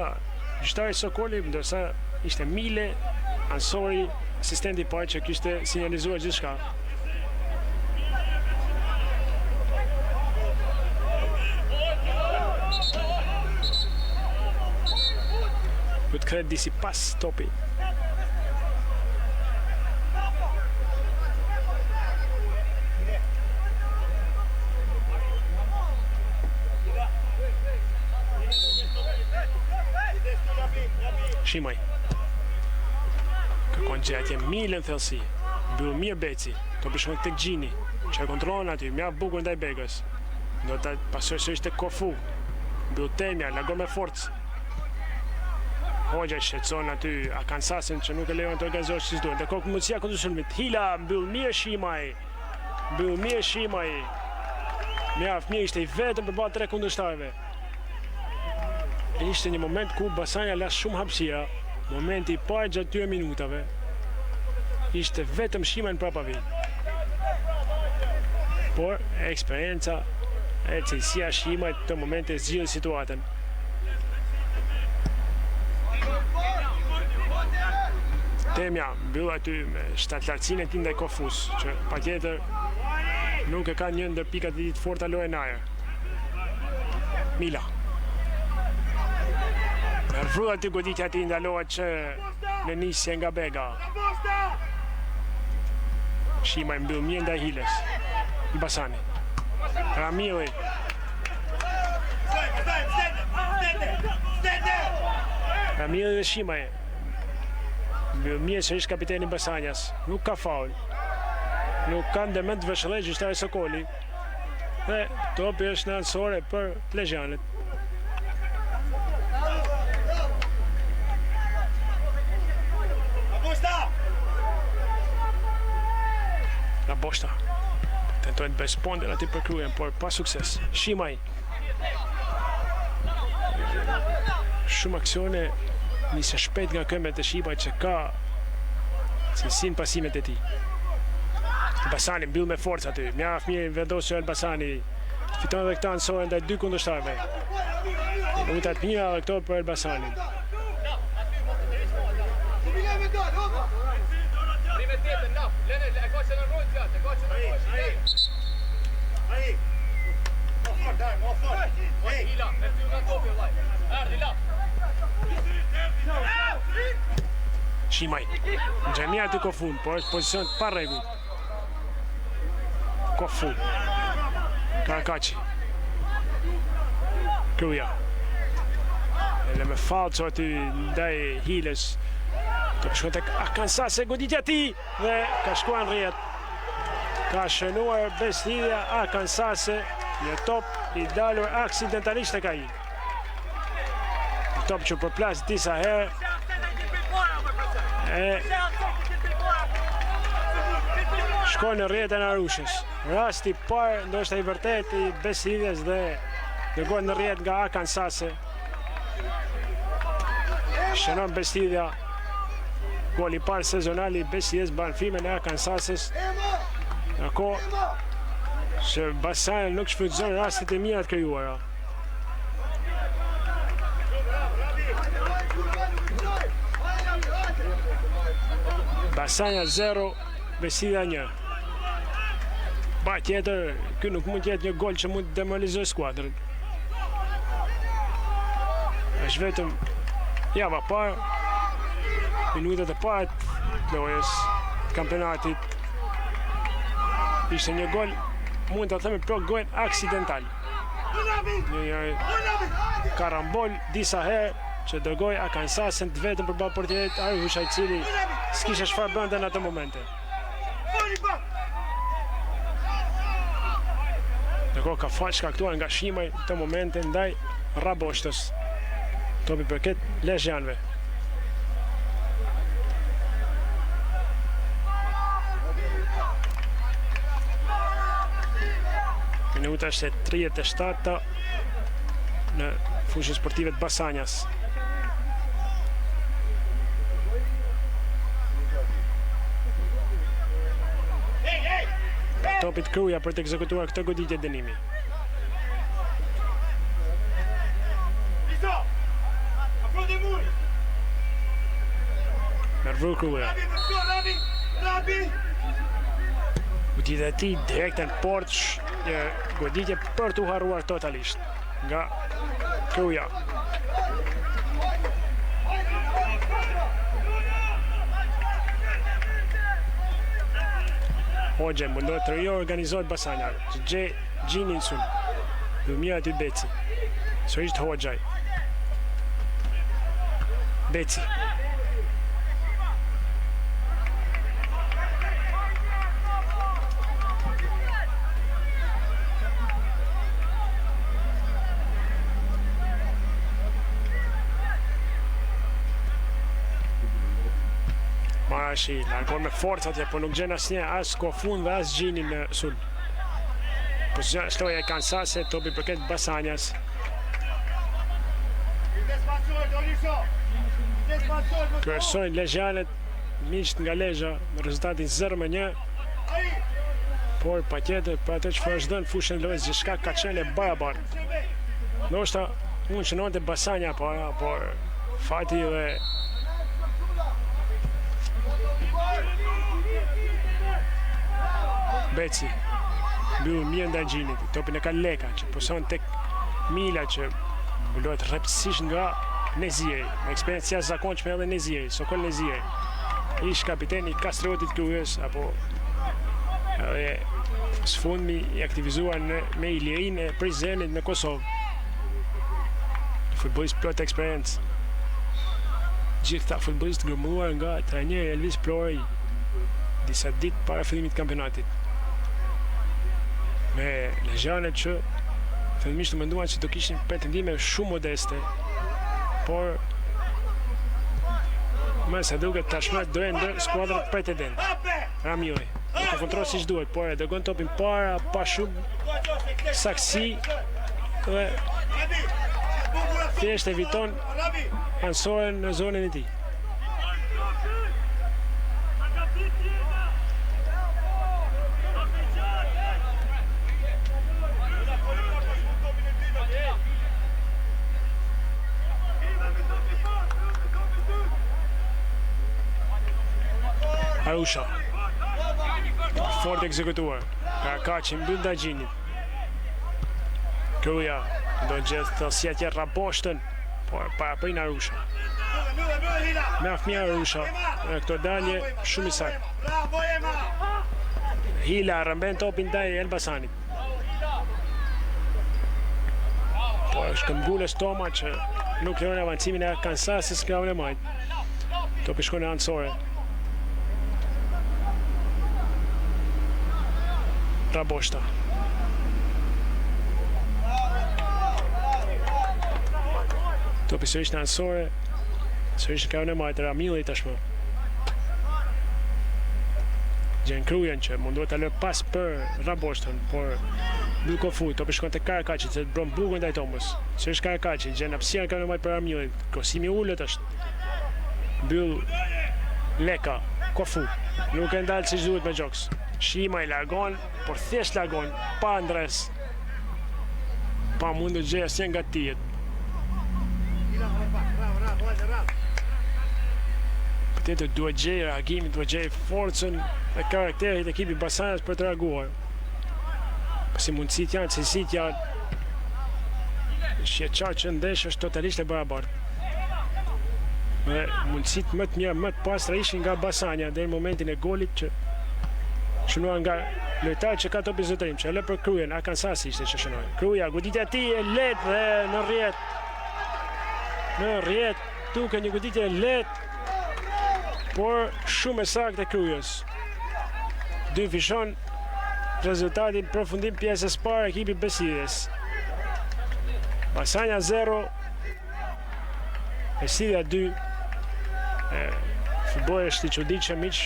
gjyqtari Sokoli, ndërsa ishte Mile Ansori, asistenti i parë që kishte sinjalizuar gjithçka. Duhet kthehet disi pas topi. Shimaj. Kërkon gjatje Mile në thellësi. Mbyll mirë Beci. Topi shkon tek Gjini, që e kontrollon aty, mjaft bukur ndaj Begës. Do ta pasojë sërish tek Kofu. Mbyll Temja, largon me forcë. Hoxha shqetëson aty Akansasin që nuk e lejon të organizohet si duhet. Ndërkohë mundësia kundër sulmit. Hila mbyll mirë Shimaj. Mjaft mirë, ishte i vetëm përballë 3 kundërshtarëve. Ishte një moment ku Basanja las shumë hapësira. Momenti i parë gjatë 2 minutave. Ishte vetëm Shimaj në prapavi. Por eksperienca e cilësia Shimaj të momente zgjidh situatën. Temja mbyll aty me shtatlartësinë e tij ndaj Kofus, që patjetër nuk e ka një ndër pikat e tij të forta lojën në ajër. Mila. Rrudha aty goditja aty ndalohet që në nisje nga Bega. Shimaj mbyll mirë ndaj Hiles. Basani. Ramili. Ramili dhe Shimaj. Mbyll mirë sërish kapiteni Basanjas. Nuk ka faul. Nuk ka ndërmend të vëshëllë gjyqtari Sokoli. Dhe topi është në anësore për Plezhanët. La Boshta tentojnë të besponden aty për kryen, por pa sukses. Shimaj. Shumë aksione nisë shpejt nga këmbët e Shimaj që ka cilësinë pasimet e tij. Basani mbyll me forcë aty. Mjaft mirë vendosur Elbasani. Fiton edhe këtë anësore ndaj 2 kundërshtarëve. Minuta të mira edhe këto për Elbasanin. Shimaj. Gjemia aty Kofun, por është pozicion pa rregull. Kofu. Karakaçi. Kruja. Edhe me falco aty ndaj Hiles. Të shkon tek Akansase goditja ti dhe ka shkuar në rrjet. Ka shënuar bestidhja Akansase, një top i dalur aksidentalisht tek ai. Një top që përplas disa herë. Shkon në rrjetën e Arushës. Rasti parë, ndoshta i vërtet i bestidhjes dhe dërgohet në rrjet nga Akansase. Shënon bestidhja. Goli parë sezonali bestidhjes ban firme në Akansases. Ako që Basanja nuk shfrytëzon rastet e mira të krijuara. Basanja 0, Besida 1. Pa tjetër, ky nuk mund tjetë një gol që mund të demolizoj skuadrën. Është vetëm java parë, minutat e parë të lojës kampionatit. Ishte një gol, mund të themi pro gol aksidental. Një karambol disa herë që dërgoj Akansasin të vetëm për ballë portierit Arusha, i cili s'kishe çfarë bënte në atë momente. Ndërkohë ka fal shkaktuar nga Shimaj të momente ndaj Raboshtës. Topi përket Lezhjanëve. Minuta është 37 në fushën sportive të Basanjas. Topit Kruja për të ekzekutuar këtë goditje dënimi. Mervru Kruja. Goditja e tij direkt në portë, një goditje për t'u harruar totalisht nga Kruja. Hoxha mundohet të riorganizohet Basanja. Gjinin sun. Lumia aty Beci. Sërish të Hoxhaj. Beci. Marashi, largon me forca atje, po nuk gjen asnjë, as Kofun dhe as Gjinin në sulm. Pozicion shtoja e Kansase, topi përket Basanjas. Kërësojnë Lezhjanët, miqt nga Lezhë, me rezultatin 0-1. Por pa tjetër, për atë që vazhdon fushën e lojës, gjithçka ka qenë e barabartë. Ndoshta unë shënonte Basanja para, por fati dhe Beci mbyll mirë ndaj Gjinit, topin e ka Leka që poson tek Mila që mbulohet rreptësisht nga Neziri, me eksperiencë jashtëzakonshme edhe Neziri, Sokol Neziri. Ish kapiteni i Kastriotit Krujës, apo edhe sfundmi i aktivizuar me Ilirinë e Prizrenit në Kosovë. Futbollist plot eksperiencë. Gjithë ta futbollistë grumuar nga trajneri Elvis Plori disa ditë para fillimit të kampionatit. Me Lezhjanët që fillimisht të menduan se do kishin pretendime shumë modeste, por më sa duket tashmë do ende skuadra pretendente. Ramilli do të kontrollojë siç duhet, por e dërgon topin para pa shumë saksi dhe thjesht eviton ansoren në zonën e tij. Arusha. Fort ekzekutuar. Karakaçi mbyll ndaj Gjinit. Kruja do gjithë të sjetje Raboshtën, por para prin Arusha. Mjaft mirë Arusha. Në këto dalje shumë i saktë. Hila rëmben topin ndaj Elbasanit. Po është këmbgulës Toma që nuk lejon avancimin e Kansasit krahun e majt. Topi shkon në anësore. Raboshta. Topi sërish në anësore, sërish në krahun e majt, Ramilli tashmë. Gjen Krujen që munduhet ta lë pas për Raboshtën, por mbyll Kofu, topi shkon te Karakaçi, që bën bukur ndaj Tomës. Sërish Karakaçi, gjen hapësirë krahun e majt për Ramillin. Krosimi ulët është. Mbyll Leka, Kofu. Nuk e ndalë siç duhet me gjoks. Shima i largon, por thjesht largon, pa ndres. Pa mund të gjej asnjë nga tijet. Tjetër duhet gjej reagimin, duhet gjej forcën dhe karakterit e ekipit Basanjas për të reaguar. Si mundësit janë, cilësit janë, qartë që ndesh është totalisht e barabartë. Me mundësit më të mira, më të pastra ishin nga Basanja deri në momentin e golit që shënuar nga lojtar që ka topi zotërim, që e lë për Krujen, Arkansas ishte që shënoi. Kruja, goditja e tij e lehtë dhe në rrjet. Në rrjet, duke një goditje e lehtë, por shumë e saktë e Krujës. Dy fishon rezultatin përfundim pjesës parë ekipi Besides. Basanja 0, Besidia 2. Futbolli është i çuditshëm miq,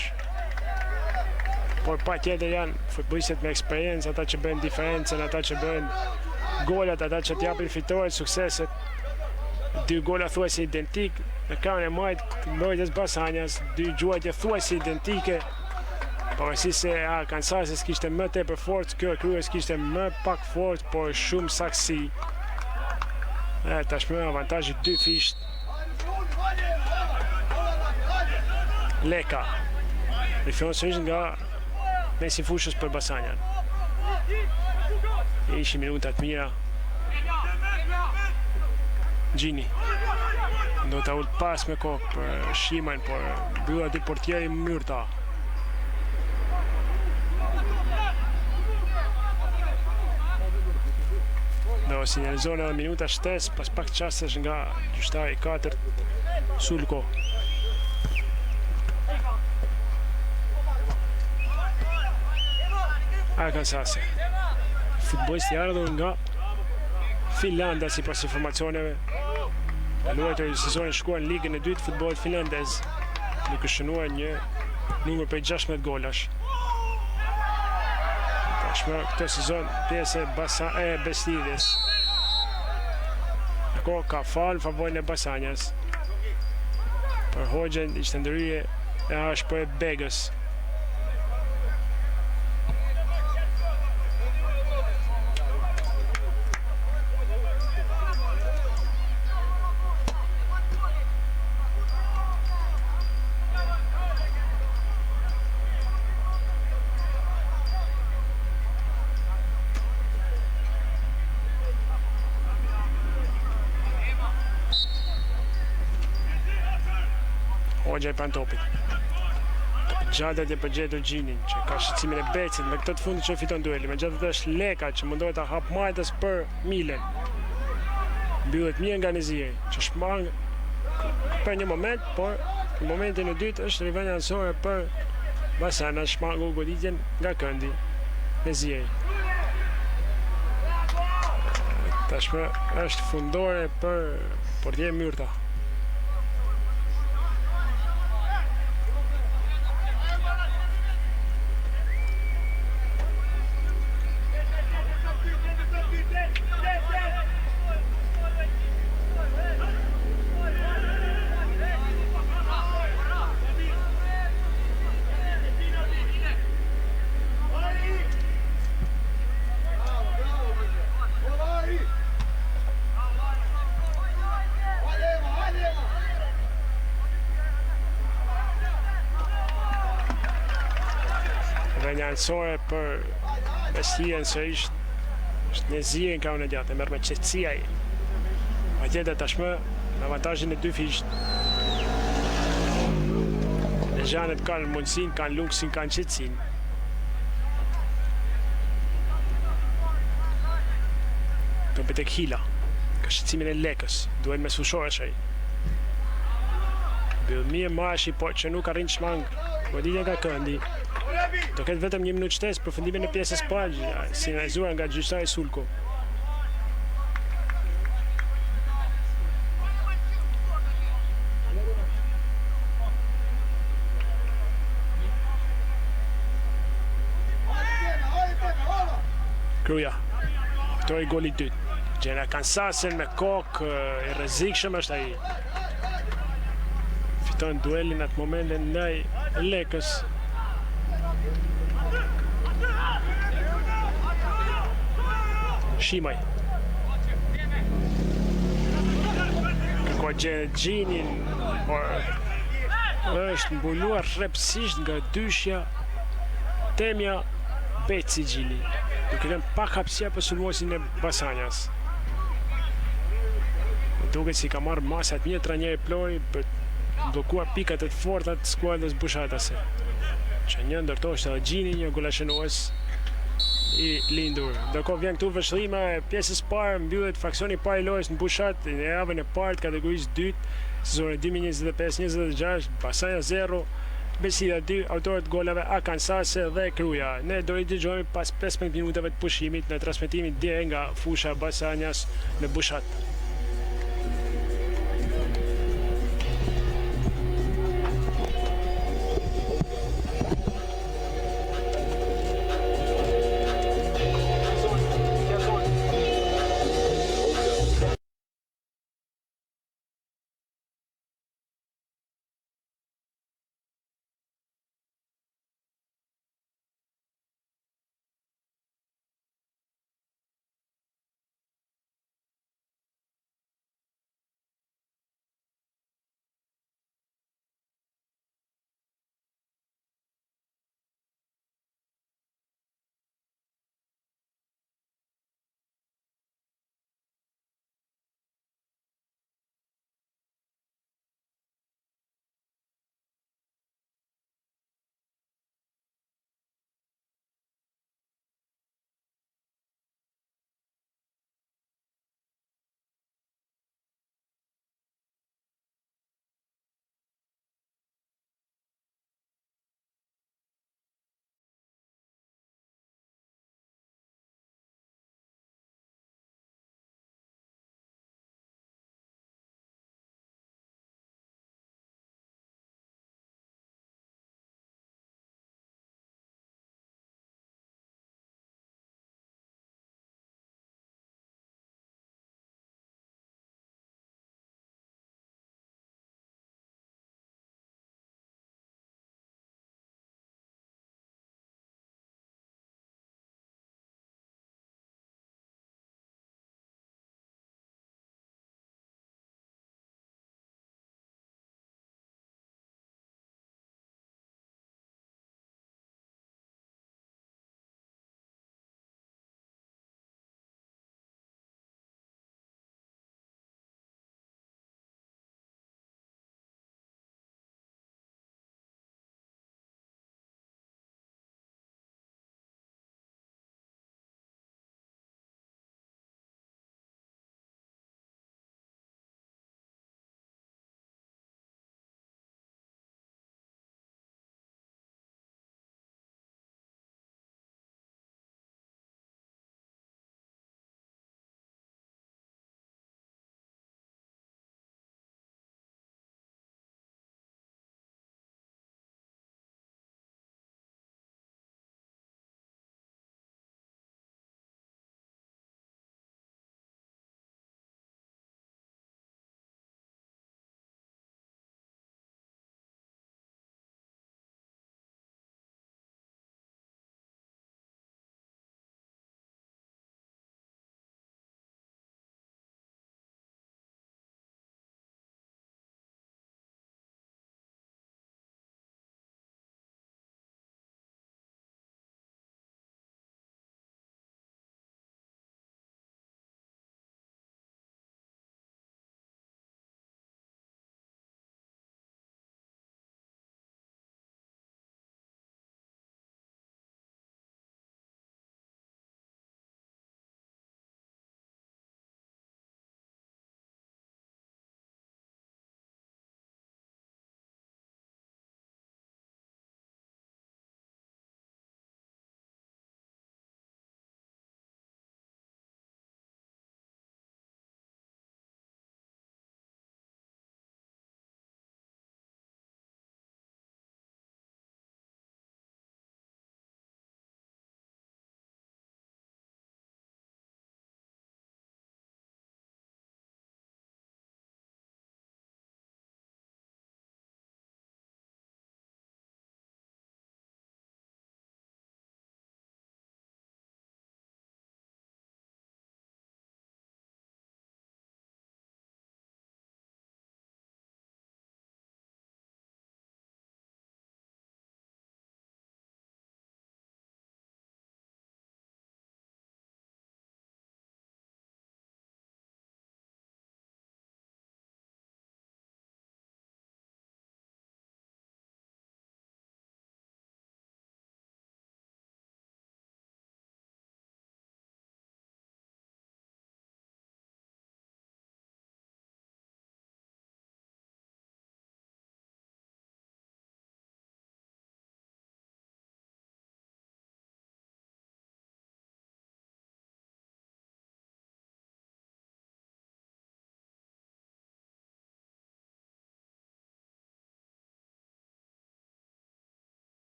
por patjetër janë futbollistët me eksperiencë, ata që bëjnë diferencën, ata që bëjnë golat, ata që t'japin fitoret, sukseset. Dy gola thuajse identik në krahun e majtë të mbrojtjes Basanjas, dy gjuajtje thuajse identike. Pavarësisht se Arkansas kishte më tepër forcë, kjo e Krujës kishte më pak forcë, por shumë saktësi. Tashmë avantazhi 2 fisht. Leka. Rifjonsërisht nga mesi fushës për Basanjan. Ishin minutat mira. Gjini. Do ta ult pas me kokë për Shimajn, por mbylla dy portieri Myrta. Do sinjalizon edhe minuta shtesë pas pak qastesh nga gjyqtari 4 Sulko. Arkansas. Futbollisti ardhur nga Finlanda sipas informacioneve. Luajtori i sezonit shkuar në ligën e dytë futbollit finlandez, duke shënuar një numër prej 16 golash. Tashmë këtë sezon pjesë e Besides. Ako ka falë favorin e Basanjas. Për Hoxhen ishte ndërhyrje e ashpër e Begës. Hoxha i pran topit. Gjatet e përgjetur Gjinin, që ka shqecimin e Becit me këtë të fundit që fiton dueli. Me gjatet është Leka, që mundohet ta hap majtës për Milen. Mbyllet mirë nga Nezieri, që shmang për një moment, por në momentin e dytë është rivendja anësore për Basana, shmangu goditjen nga këndi Nezieri. Tashmë është fundore për portier Myrta. Anësore për Besijen sërish është Nezieri në krahun e gjatë, merr me qetësi ai. Patjetër tashmë në avantazhin e 2 fisht. Lejanët kanë mundësinë, kanë luksin, kanë qetësinë. Topi tek Hila, ka shqetësimin e Lekës, duhet me sushoresh ai. Bëll mirë Mashi, por që nuk arrin shmang goditjen nga këndi. Do ketë vetëm 1 minutë shtesë për fundimin e pjesës parë, sinjalizuar nga gjyqtari Sulko. Kruja, autori goli 2. Gjen Arkansasin me kokë, i rrezikshëm është ai. Fiton duelin atë momentin ndaj Lekës. Shimaj. Kërkoj Gjinin, por është mbuluar rrepsisht nga dyshja Temja Beci Gjili, duke qenë pak hapësirë për sulmuesin e Basanjas. Duket si ka marrë masat mjetra njëri plori për blokuar pikat e të forta të skuadrës bushatase. Që një ndërtoshtë edhe Gjini, një golashenues i lindur. Ndërkohë vjen këtu vështrima e pjesës parë, mbyllet fraksioni parë i lojës në Bushat në javën e parë të kategorisë dytë, sezoni 2025-26, Basanja 0, Besida 2, autorët golave Akansase dhe Kruja. Ne do i dëgjojmë pas 15 minutave të pushimit në transmetimin direkt nga fusha Basanjas në Bushat.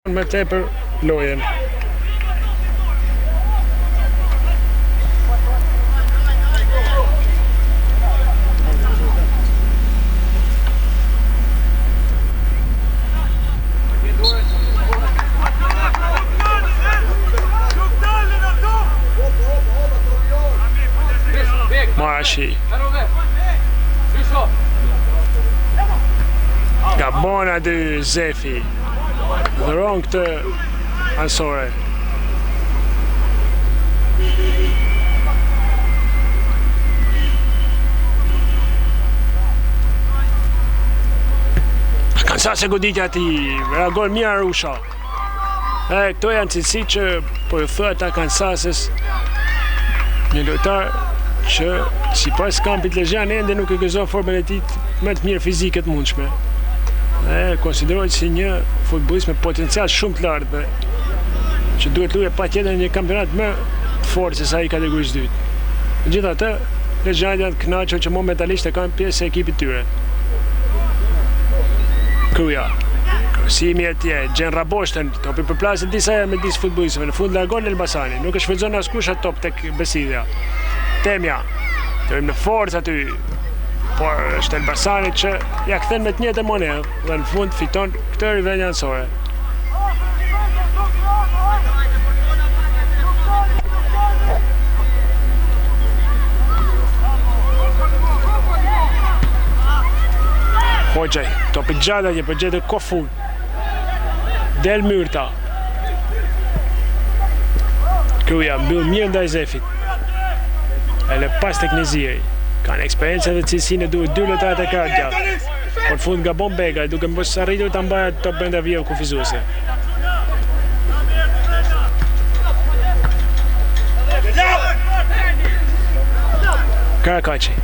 me tepër lojën. Marashi. Gabon aty Zefi. Dhuron këtë ansore. Kansa se goditja ati, reagon mirë Arusha. Këto janë cilësi që po ju thua ta Kansases, një lojtar që si pas kampit Lezhjan ende nuk e gëzon formën e tij më të mirë fizike të mundshme. Konsiderohet si një futbollist me potencial shumë të lartë që duhet luajë patjetër në një kampionat më të fortë se sa i kategorisë dytë. Megjithatë, Lezhjan janë të kënaqur që momentalisht e kanë pjesë e ekipit tyre. Kruja. Krosimi atje, Gjen Raboshten, topi përplaset disa herë me disë futbollistëve, në fund largon Elbasani, nuk e shfrytëzon askush atë top tek Besidja. Temja, të në forcë aty, por është Elbasani që ja kthen me të njëjtën monedhë dhe në fund fiton këtë rivenjë anësore. Hoxhaj, topi gjatë atje për gjetë Kofun. Del Myrta. Kruja mbyll mirë ndaj Zefit. Ele pas teknizijej. Kanë eksperiencë dhe cilësinë e duhet dy lojtarë të kartë gjatë. Por në fund gabon Begaj, duke mos arritur ta mbajë top brenda vijave kufizuese. Karakaçi.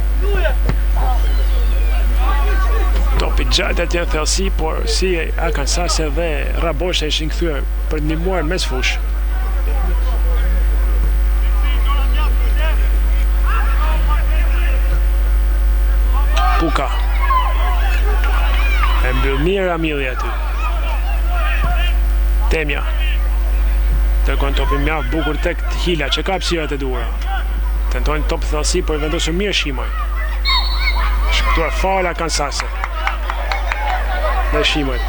Topi gjatë atje në thellësi, por si Akansase dhe Rabosha ishin kthyer për të ndihmuar mes fush. Puka. E mbyll mirë Amili aty. Temja. Tërkon topi mjaft bukur tek Hila që ka hapësirat e duhura. Tentojnë top thellësi, por vendosur mirë Shimoj. Shkëtuar fal Akansase. Dhe Shimoj.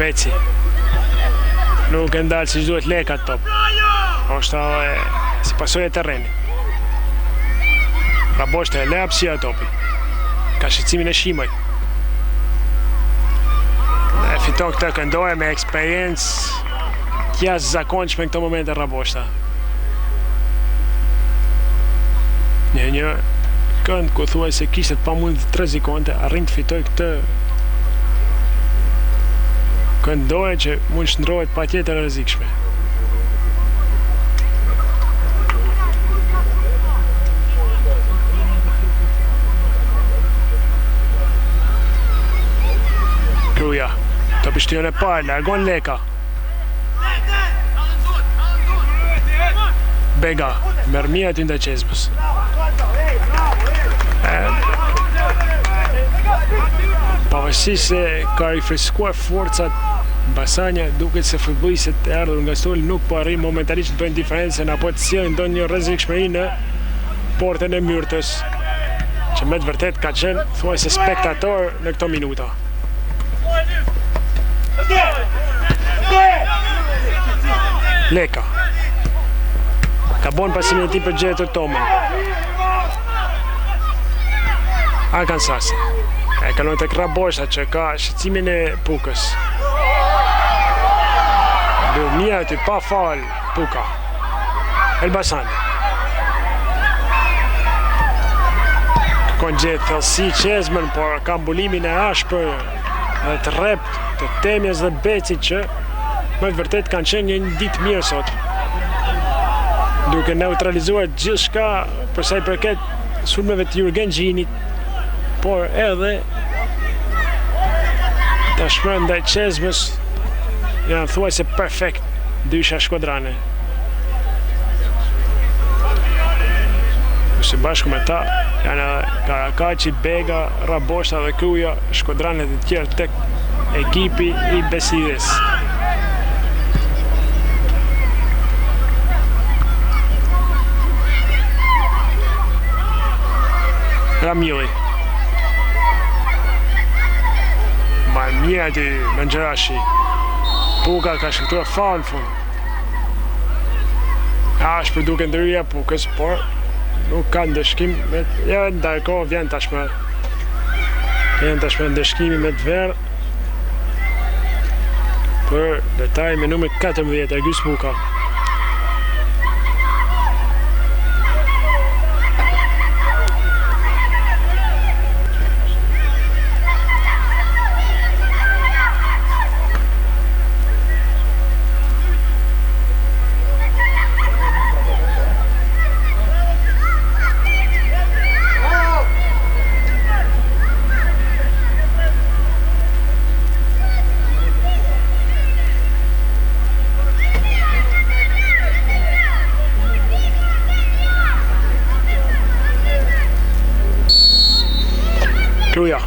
Beci. Nuk e ndalë si që duhet leka të top. Është si pasojë e terrenit. Raboshte e le hapësia topi. Ka shqecimin e Shimoj. Dhe fiton këtë këndoje me eksperiencë jashtëzakonshme në këto momente Raboshta. Një kënd ku thuaj se kishte pa mund të rrezikonte, arrin të fitoj këtë këndoje që mund shndrohet patjetër e rrezikshme. Kruja, topi shtyron e parë, largon Leka. Bega, merr mirë aty ndaj Qezmës. Pavarësisht se ka rifreskuar forcat, Basanja duket se futbollistët e ardhur nga Stoli nuk po arrin momentalisht të bëjnë diferencën apo të sjellin ndonjë rrezikshmëri në portën e Myrtës, që me të vërtet ka qenë thuajse spektator në këto minuta. Leka. Ka bon pasimin e tij për gjetur Tomën. Akansase. E kalon tek Rabosha që ka shqecimin e Pukës. Bëll mirë aty pa fal Puka. Elbasani. Kërkon gjetë thellësi Qezmën, por ka mbulimin e ashpër dhe të rrept të Temjes dhe Becit që me të vërtet kanë qenë një ditë mirë sot. Duke neutralizuar gjithçka për sa i përket sulmeve të Jurgen Gjinit, por edhe tashmë ndaj Çezmës janë thuajse perfekt dysha shkodrane. Së bashku me ta janë Karakaçi, Bega, Raboshta dhe Kruja, shkodranet e tjerë tek ekipi i Besides. Ramili. Marmia di Mengjerashi. Puka ka shkëtuar faull fund. Është për duke ndërhyja Pukës, por nuk ka ndëshkim me... Ja, ndarko vjen tashmë. Vjen tashmë ndëshkimi me të verë për detaj me numër 14, Ergjys Puka. Kruja.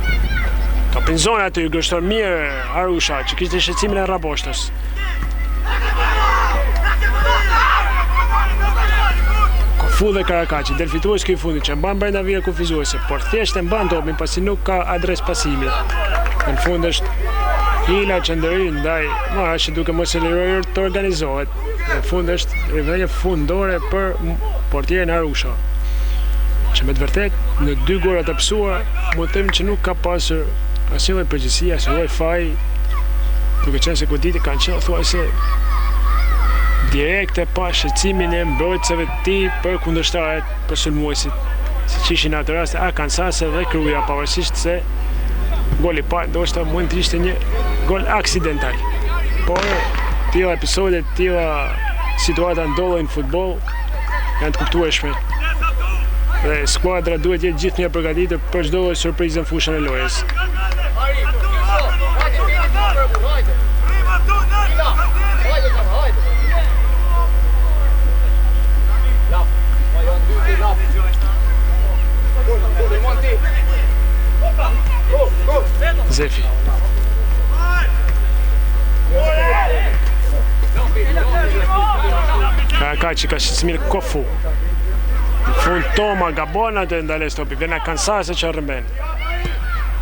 Ka pinzon aty, gështon mirë Arusha, që kishte shqetësimin e Raboshtës. Kofu dhe Karakaçi, del fitues këj fundi, që mban brenda vire kufizuese, por thjesht e mban topin pasi nuk ka adres pasimi. Në fund është hila që ndërhyj ndaj Marashi duke mos e lejuar të organizohet. Në fund është rivendje fundore për portierin Arusha, që me të vërtet në 2 gorat e pësuar mund të them që nuk ka pasur asnjë lloj përgjegjësie, asnjë lloj faji, duke qenë se goditjet kanë qenë thuajse direkte pa shqetësimin e mbrojtësve të tij për kundërshtarët, për sulmuesit, siç ishin në atë rast Arkansase dhe Kruja, pavarësisht se goli i parë ndoshta mund të ishte një gol aksidental. Por tilla episode, tilla situata ndodhin në futboll janë të kuptueshme. Dhe skuadra duhet jetë gjithnjë e përgatitur për çdo lloj surprizë në fushën e lojës. Zefi. Karakaçi ka shqetësimir Kofu. Fund Toma gabon atë ndales topi, vjen Arkansase që rrëmben.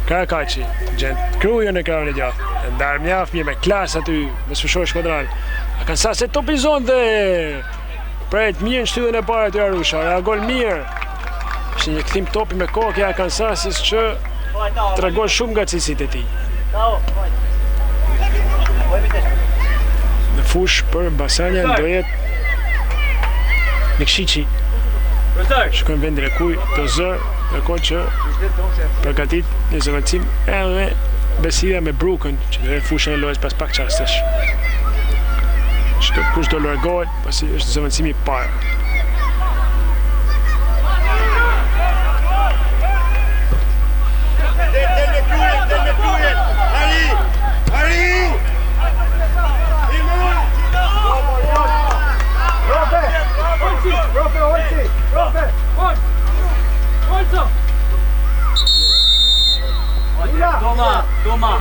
Karakaçi, gjen Krujën e krahun e gjatë. Ndar mjaft mirë me klas aty, me sfushor shkodran. Arkansase topizon dhe pret mirë në shtyllën e parë aty Arusha, reagon mirë. Ishte një kthim topi me kokë i Arkansases që tregon shumë nga cilësitë e tij. Në fush për Basania do jetë Nikšići. Shkojnë vendin e kuj të zër, ndërkohë që përgatit një zëvendësim edhe Besida me Brukën, që do jetë fushën e lojës pas pak çastesh. Shkoj kush do largohet, pasi është zëvendësimi i parë.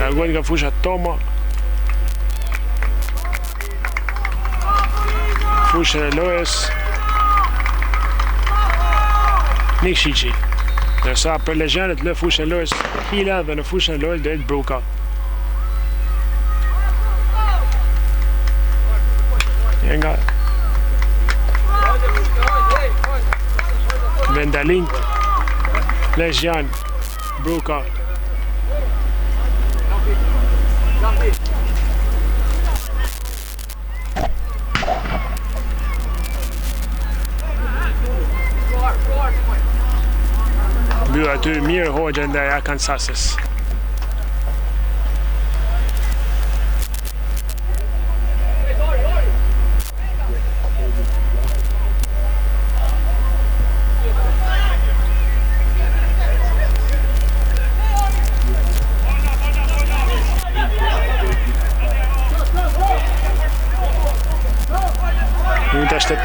Largohet nga fusha Toma. Fushën e lojës Nikšići. Ndërsa për Lezhjanët lë fushën e lojës Hila dhe në fushën e lojës do jetë Bruka. Nga Vendalin, Lezhjan, Bruka. Mbyll aty mirë Hoxha ndaj Arkansases.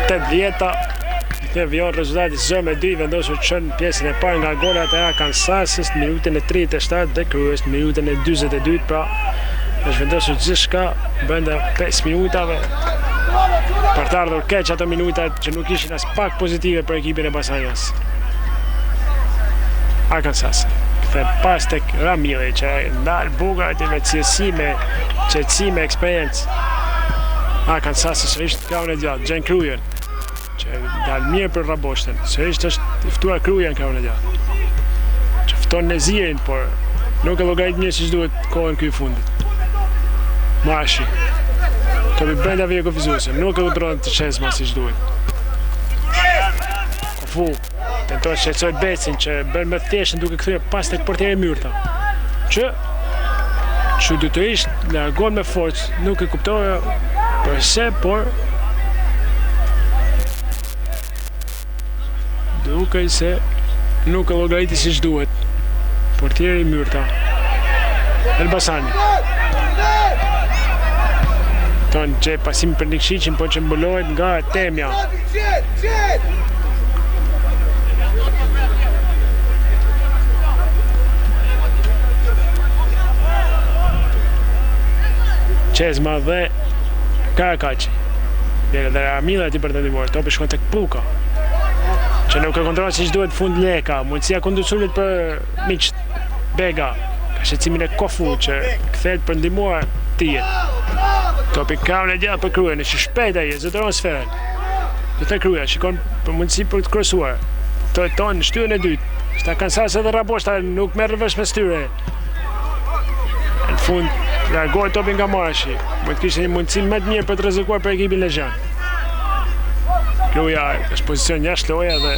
8-10. Këtë vion rezultati 0-2, vendosur që në pjesën e parë nga golat e Arkansasës në minutën e 37 dhe Kryes në minutën e 42, pra është vendosur gjithçka brenda 5 minutave për të ardhur keq ato minutat që nuk ishin as pak pozitive për ekipin e Basanjas. Arkansas kthehet pas tek Ramili që ndal bukur aty me cilësi, me qetësi, me eksperiencë. Arkansas sërish kraun e gjatë, Gjen Krujen, që dal mirë për Raboshten. Sërish është ftuar Krujen kraun e gjatë, që fton Nezirin, por nuk e llogarit mirë siç duhet kohën këy fundit. Mashi topi brenda vije kufizuese, nuk e udhëron të Çezma siç duhet. Kofu tenton të shqetësoj Becin që bën më thjesht duke kthyer pas tek portieri Myrta, që çuditërisht largon me forcë, nuk e kuptova përse, por dukej se nuk e llogariti siç duhet portieri Myrta. Elbasani ton që pasim për Nikšićin, po që mbulohet nga Temja. Çezma dhe Karakaçi. Dhe Ramila ti për të ndihmuar, topi shkon tek Puka, që nuk e kontrollon siç duhet fund leka, mundësia kundërshturit për miqt. Bega, ka shqetësimin e Kofu që kthehet për ndihmuar Tijet. Topi kraun e gjatë për Kryen, që shpejt ai zotëron sferën. Do të Kryen shikon për mundësi për të kryesuar. Ton shtyrën e dytë. Sta Arkansas dhe Raboshta nuk merr rëvesh me styre. Në fund largohet topi nga Marashi. Mund të kishte një mundësi më të mirë për të rrezikuar për ekipin Lezhën. Kluja është pozicion jashtë loja dhe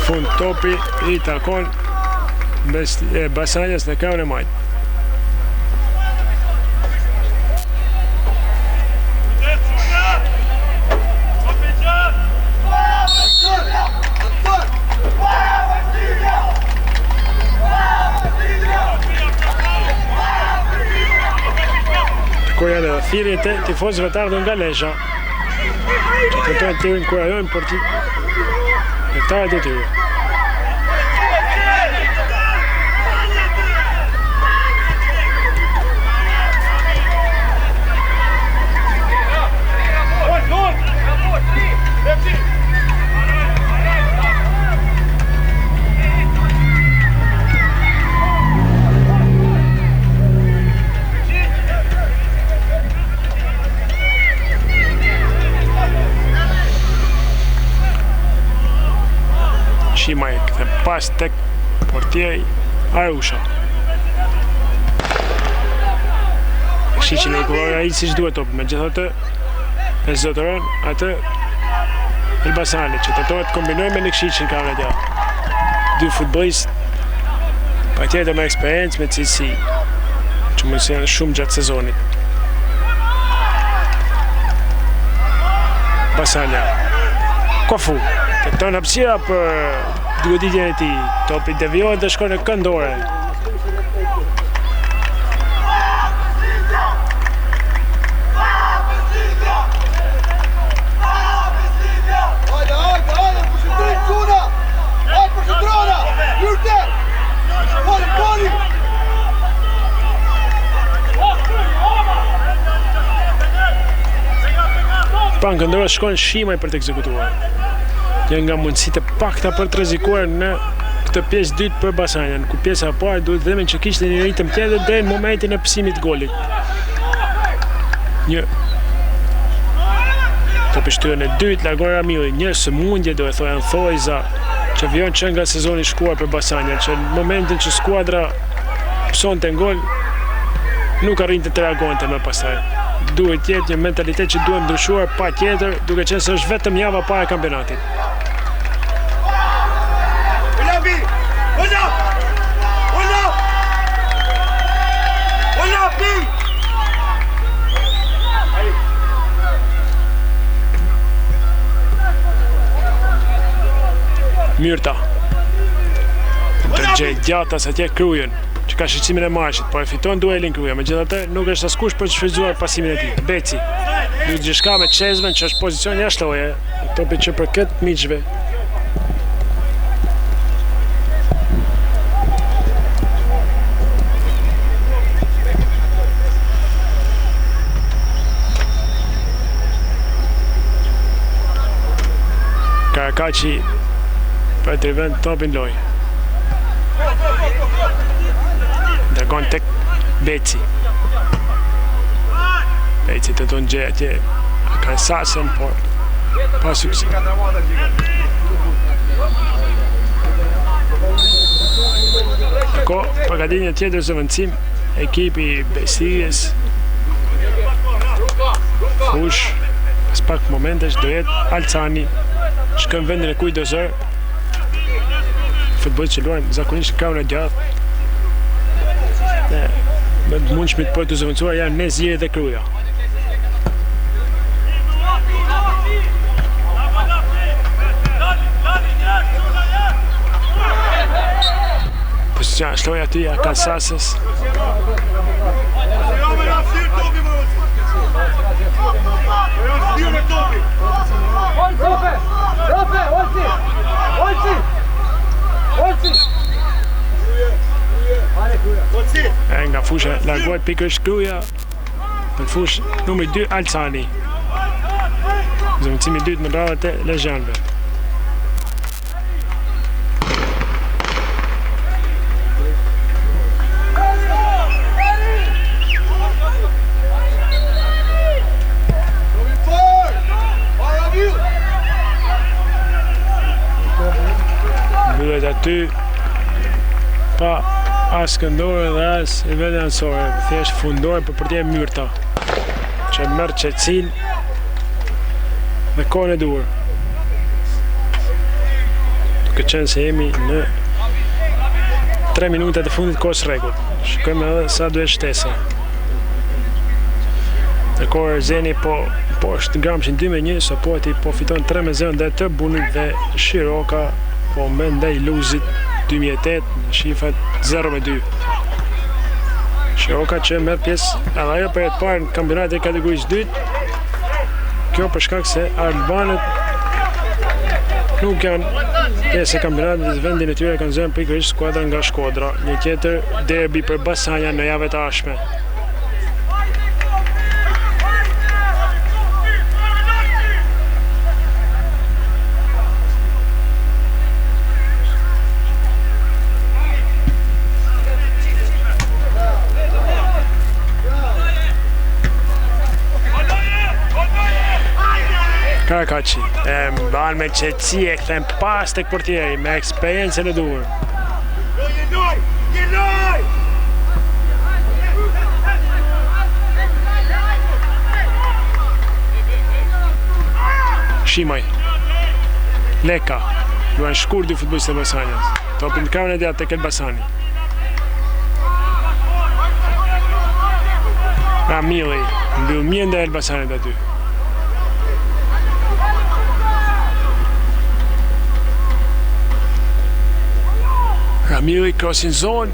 fund topi i takon Basanjas në kraun e majtë. Kur janë edhe thirrjet e tifozëve të ardhur nga Lezhë, që tentojnë të inkurajojnë lojtarët e tyre. Shimaj këthe pas tek portieri Arusha. Nikšićin e kullora siç duhet topi, megjithatë e zotëron atë Elbasani që tentohet të kombinojë me Nikšićin kraun e gjatë. Dy futbollistë patjetër me eksperiencë, me cilësi, që mund të jenë shumë gjatë sezonit. Basanja Kofu tenton hapësira për goditjen e tij. Topi devijohet dhe shkon në këndore. Pa në këndore shkon Shimaj për të ekzekutuar. Një nga mundësitë e pakta për të rrezikuar në këtë pjesë dytë për Basanjan, ku pjesa e parë duhet themi që kishte një ritëm tjetër deri në momentin e pësimit të golit. Një topi shtyrën e dytë largon Ramili, një sëmundje do e thoja në thojza që vjen që nga sezoni i shkuar për Basanjan, që në momentin që skuadra pësonte gol nuk arrinte të reagonte më pastaj. Duhet të jetë një mentalitet që duhet ndryshuar patjetër, duke qenë se është vetëm java para kampionatit. Myrta. Të gjej gjatas atje Kryen, që ka shqecimin e marshit, po e fiton duelin Kruja, megjithatë nuk është askush për të shfrytzuar pasimin e tij. Beci. Lutë gjithçka me Çezmen, që është pozicion jashtëloje, topi që për këtë miqve. Karakaci për të rivend topin loj. Dërgon tek Beci. Beci të tonë gje atje kanë sasën, por pa sukses. Ako përgatitje tjetër zëvendësim ekipi Besijes. Fush, pas pak momentesh do jetë Alcani. Shkën vendin e kujdosër. Futbollit që luajnë zakonisht në krahun e gjatë. Më të mundshmit për të zëvendësuar janë Neziri dhe Kruja. Pozicion shloj aty Kalsasës. Nga fusha largohet pikërisht Kruja në fush numri 2 Alcani. Zëvendësimi i dytë në radhët e Lezhanëve. Mbyllet aty pa as këndore dhe as e vetë ansore, thjesht fundore për përtje myrta, që mërë qetësin dhe kohën e duhur. Duke qenë se jemi në 3 minutat e fundit kohës rregull. Shikojmë edhe sa duhet shtesa. Dhe kohë Zeni po është Gramshin 2-1, Sopoti po fiton 3-0 ndaj të Bunit dhe Shiroka po me ndaj Luzit 2008 në shifrat 0-2. Shiroka që merr pjesë edhe ajo për e të parë në kampionatin e kategorisë 2. Kjo për shkak se albanët nuk janë pjesë e kampionatit dhe vendin e tyre kanë zënë pikërisht skuadra nga Shkodra. Një tjetër derbi për Basanja në javën e ardhshme. Karakaci e mban me qetësi e kthen pas tek portieri me eksperiencën e duhur. Shimaj Leka luan shkurt dy futbollistët e Basanjas. Topin në krahun e gjatë tek Elbasani. Ramili mbyll mirë ndaj Elbasanit aty. Ramili crossing zone.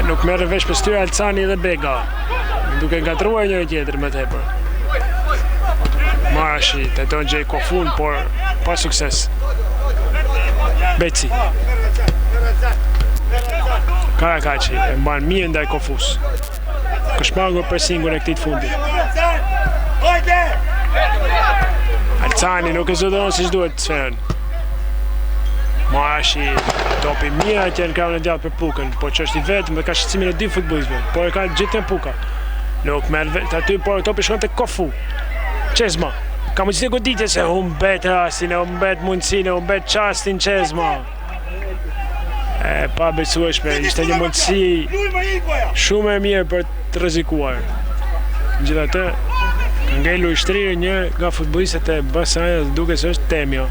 Nuk merre vesh për styre Alcani dhe Bega. Duke ngatruar njëri tjetrin më tepër. Marashi tenton gjej Kofun, por pa sukses. Beci. Karakaci e mban mirë ndaj Kofus. Ka shmangur presingun e këtij fundi. Alcani nuk e zotëron siç duhet sferën. Marashi topi mirë atje në krahun e gjatë për Pukën, po që është i vetëm dhe ka shqecimin e dy futbollistëve, por e ka gjithë Puka. Nuk merr vetë aty, por topi shkon tek Kofu. Çezma. Ka mundësi goditje se humbet rastin, humbet mundësinë, humbet çastin Çezma. Pa besueshme, ishte një mundësi shumë e mirë për të rrezikuar. Megjithatë, ka ngelur shtrirë një nga futbollistët e Basanjas, duke se është Temjo.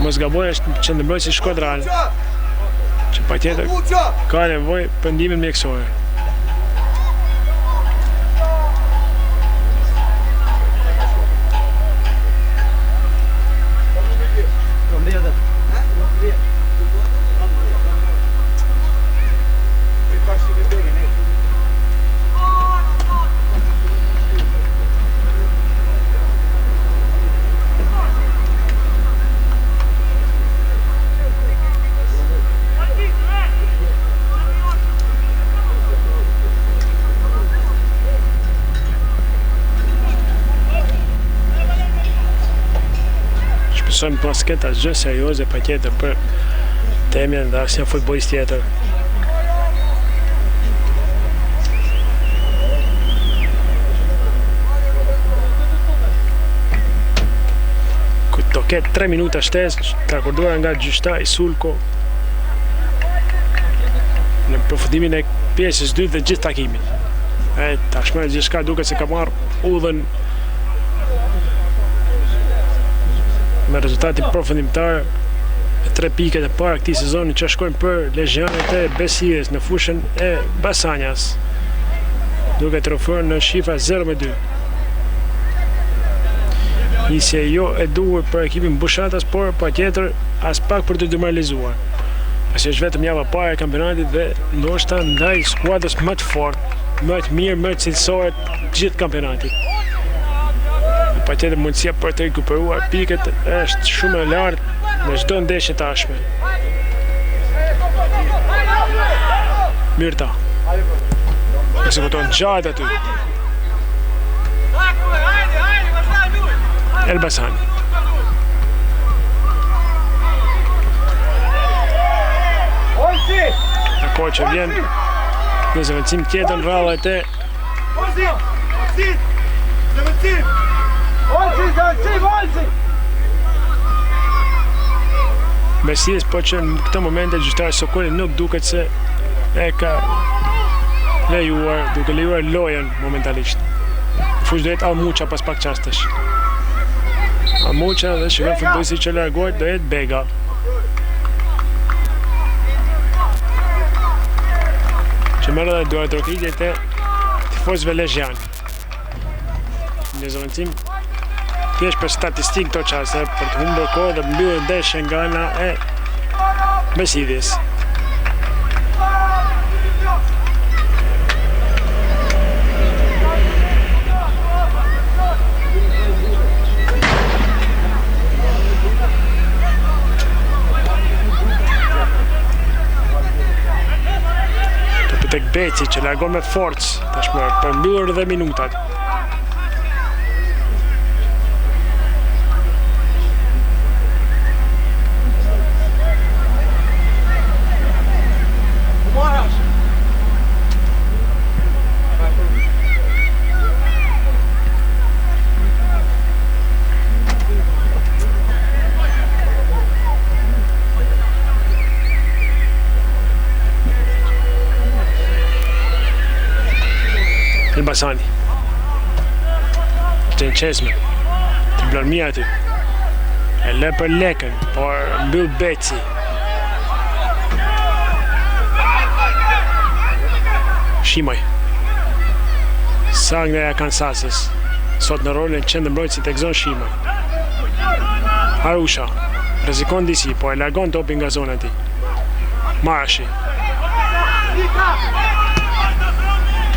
Mos gaboj është qendrëmbrojtës i Shkodran, që patjetër ka nevojë për ndihmën mjekësore. mësojmë basket asgjë serioze pa tjetër për temën dhe asnjë futbollist tjetër. Do ketë 3 minuta shtesë të akorduar nga gjyqtari Sulko në përfundimin e pjesës 2 dhe gjithë takimin. Tashmë gjithçka duket se ka marrë udhën me rezultatin përfundimtar e 3 piket e para këtij sezoni që shkojnë për Legionit e Besides në fushën e Basanjas, duke trofuar në shifra 0-2. Nisje jo e duhur për ekipin Bushatas, por patjetër as pak për të demoralizuar. Pasi është vetëm java parë e kampionatit dhe ndoshta ndaj skuadrës më të fortë, më të mirë, më të cilësore gjithë kampionatit. Patjetër mundësia për të rikuperuar piket është shumë e lartë në çdo ndeshje tashme. Mirta. Ekzekuton gjatë aty. Elbasani. Ako që vjen në zëvendësim tjetër në rallet e Besides, po që në këtë momente gjyqtari Sokoli nuk duket se e ka lejuar, duke lejuar lojën momentalisht. Fush do jetë Almuqa pas pak qastesh. Almuqa dhe shikon futbollisti që largohet do jetë Bega. Që merr edhe duart rokitjet e tifozëve Legjan. Në zëvendësim thjesht për statistikë këto çaste, për të humbur kohë dhe mbyllur ndeshjen nga ana e Besides. Tek Beci që largon me forcë tashmë për mbyllur dhe minutat. Elbasani. Gjen Qesme. Të blon mirë aty. E lë për lekën, por mbyll Beci. Shimaj. Sang nga Kansasës. Sot në rolin qendërmbrojtësit e gzon Shimaj. Arusha. Rrezikon disi, po e largon topin nga zona e tij. Marashi.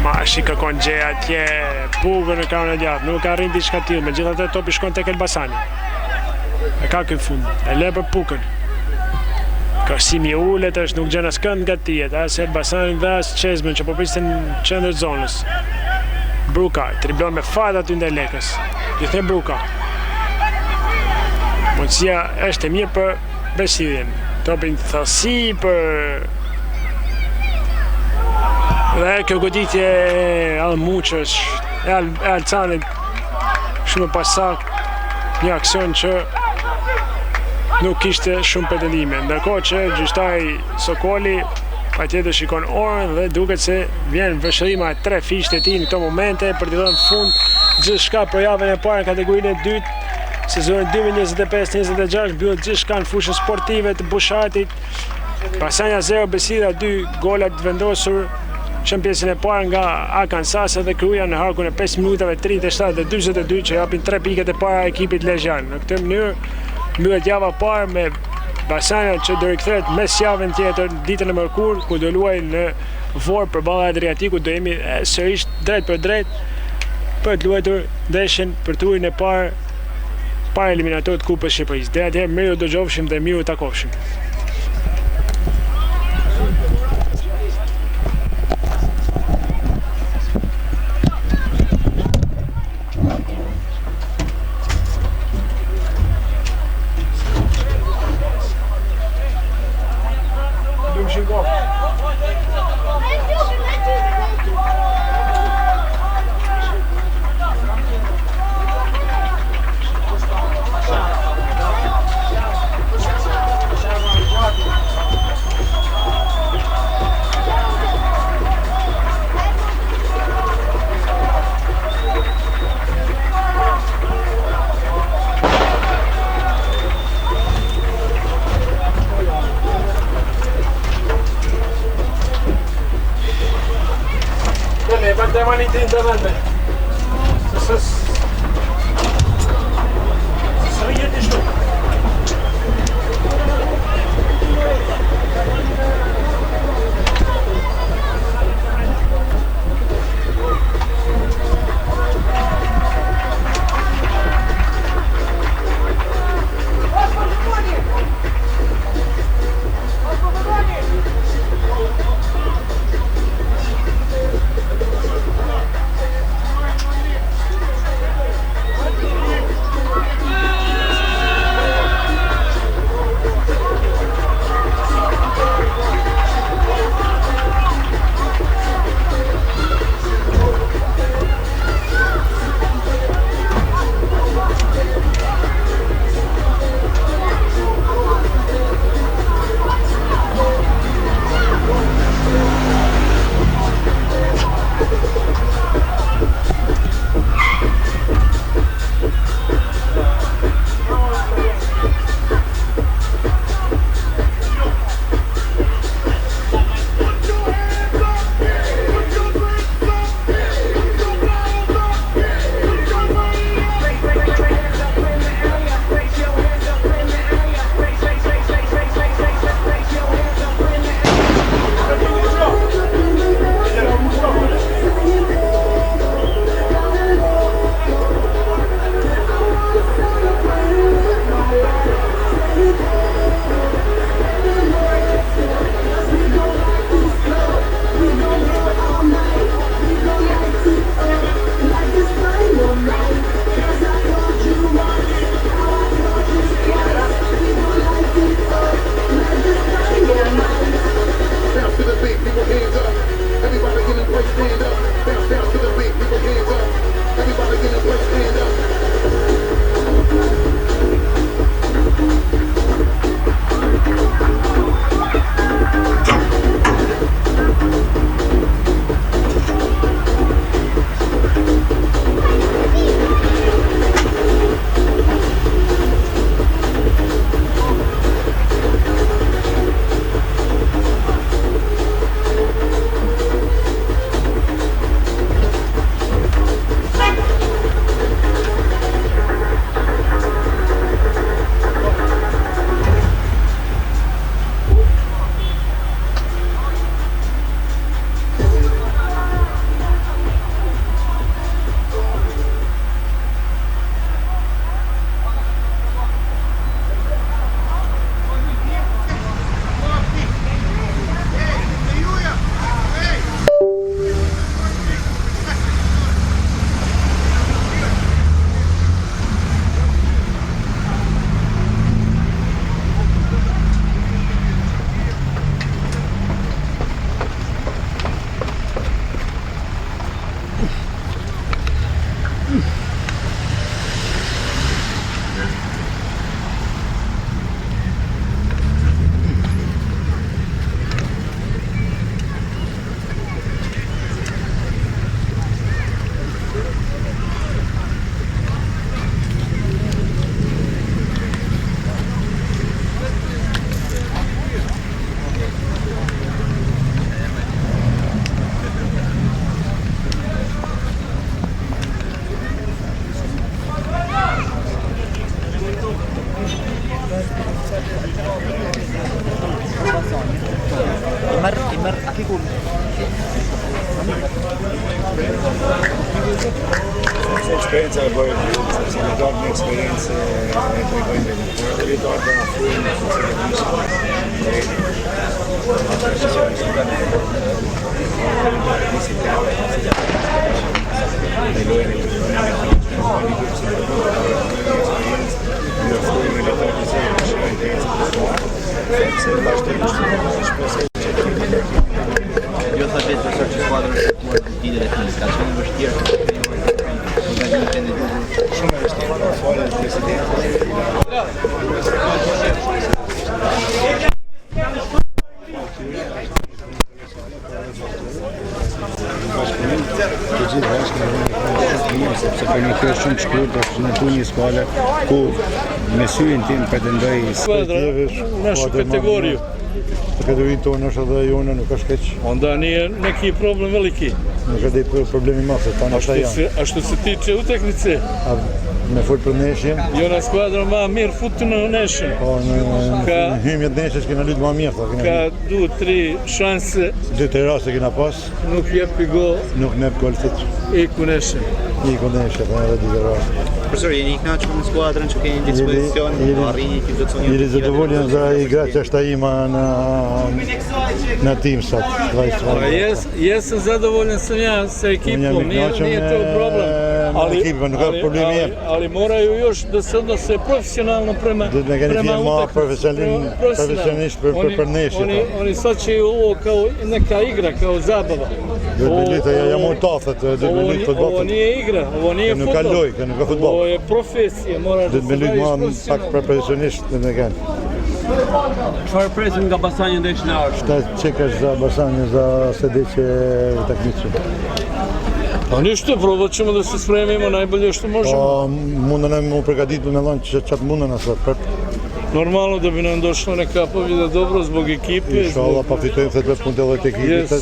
Marashi kërkon gjë atje, Pugën në kanën e djathtë, nuk ka rrinë diçka tillë, megjithatë topi shkon tek Elbasani. E ka kënë fund, e le për Pugën. Kërësimi i ullet është nuk gjen askënd nga tijet, as Elbasani dhe as Qesmen që po pristin në qendër zonës. Bruka, triblon me fat aty ndaj lekës. Gjithë Bruka. Mundësia është e mirë për Besidin. Topin thellësi për dhe kjo goditje e Almuqës, e Alcanit, shumë pasak, një aksion që nuk ishte shumë pretendime. Ndërkohë që gjyqtari Sokoli patjetër shikon orën dhe duket se vjen vështrima e 3 fiqet e tij në këto momente për të dhënë fund gjithçka për javën e parë në kategorinë e dytë. Sezoni 2025-26 mbyll gjithçka në fushën sportive të Bushatit. Basanja 0, Besida 2, golat vendosur që në pjesën e parë nga Kansas dhe Kruja në harkun e 5 minutave 37 dhe 42 që japin 3 piket e para ekipit Legjan. Në këtë mënyrë mbyllet java parë me Basanja që do rikthehet mes javën tjetër ditën e mërkurë ku do luajë në Vorë përballë Adriatikut. Do jemi sërish drejt për drejt për të luajtur ndeshjen për turin e parë para eliminatorit të Kupës Shqipërisë. Deri atëherë miru dëgjofshim dhe miru takofshim. tema një të internet. Së jetë i shtu. Esperienza che poi se ne torna esperienze e poi ritorna a Io so detto se ci squadra di delle fisica, c'è un vestiario sono vestito fuori del presidente. Sepse për një kohë shumë të shkurtër është në tu një skale ku me syrin tim pretendoj našu kategoriju. Kategorin tonë është edhe jona nuk është keq. Onda nije neki problem veliki. nuk ka dhe problemi masë, ta në ta janë. Ashtu se ti që u teknici? Me full për neshjem. Jo në skuadra ma mirë futu në neshjem. Po në hymjet neshjes kena lytë ma mirë. Ka 2-3 shanse. 2-3 raste kena pas. Nuk jepi gol. Nuk nep gol fit. Iku neshjem. Iku neshjem, po edhe 2 raste. Profesor, jeni i kënaqur me skuadrën që keni në dispozicion, arrini që do të thonë. Jeni zadovoljen za igrača šta ima na tim sad. Jesam zadovoljan sam ja sa ekipom, nije to problem. Ali moraju još da se odnose profesionalno prema profesionalist për neshje. Oni shvaćaju ovo kao neka igra, kao zabava. Ovo nije igra, ovo nije futbol. Ovo je profesija, moraš da se baviš pak profesionist në kanë. Çfarë presim nga Basani ndeshjen e ardhshme? Šta čekaš za Basani za sljedeće utakmice? Pa ništa, probat ćemo da se spremimo najbolje što možemo. Pa mundem pregaditi me lon čat mundem nas prep. Normalno da bi nam došla neka pobjeda dobro zbog ekipe. Inshallah pa fitojmë se 2 punte edhe tek ekipa.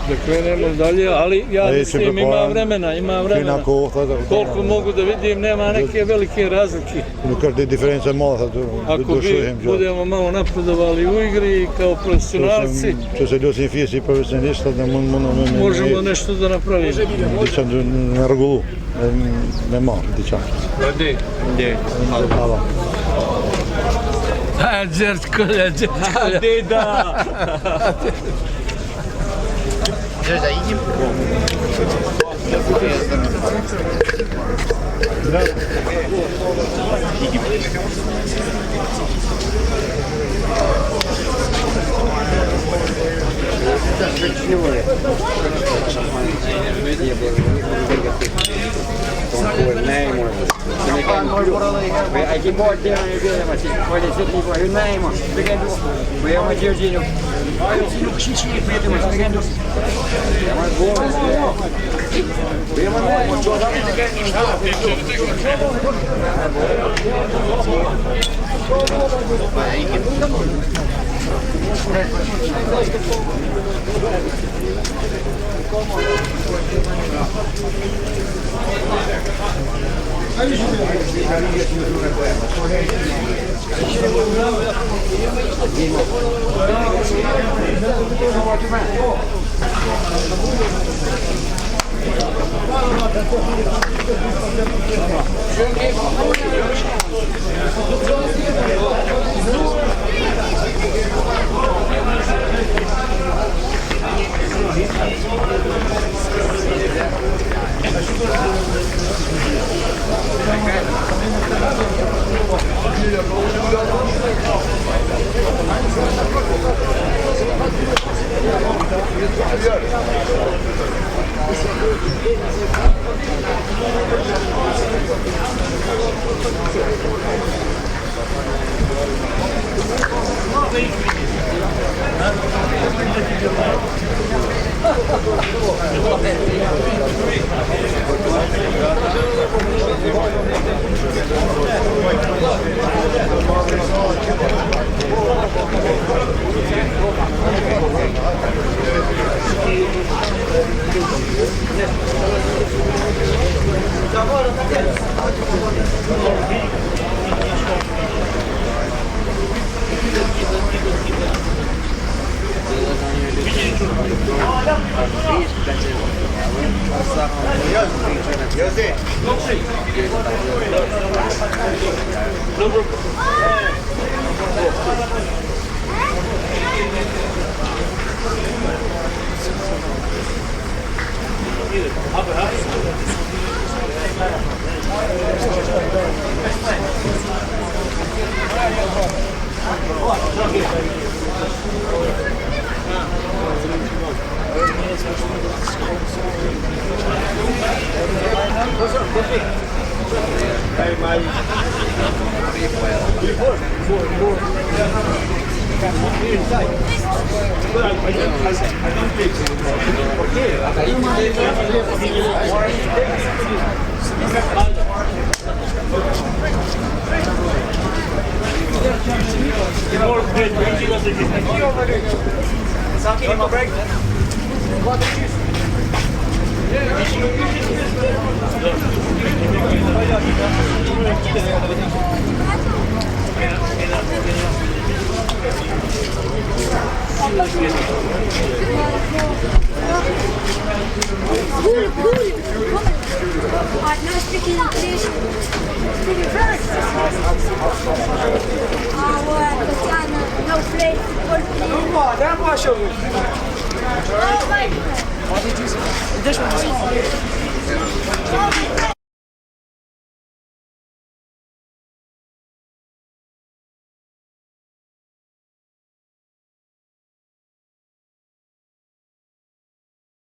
Da krenemo dalje, ali ja mislim ima vremena. Koliko mogu da vidim, nema neke velike razlike. Nuk ka diferencë e madhe aty. Ako budemo malo napredovali u igri kao profesionalci, që se lusim fjesë i profesionalistë, ne možemo nešto da napravimo. Diçka në rregullu, me marr diçka. Ndi. Hvala. Gjert këllë. Deda. Gjergja, ikim? Ai que bota aí, mas pode ser tipo aí mesmo, pegando. Foi uma Georgino. Olha o no xixi preto, mas pegando. É mais bom. Vem uma jogada Break. I'm not speaking English. Speaking French.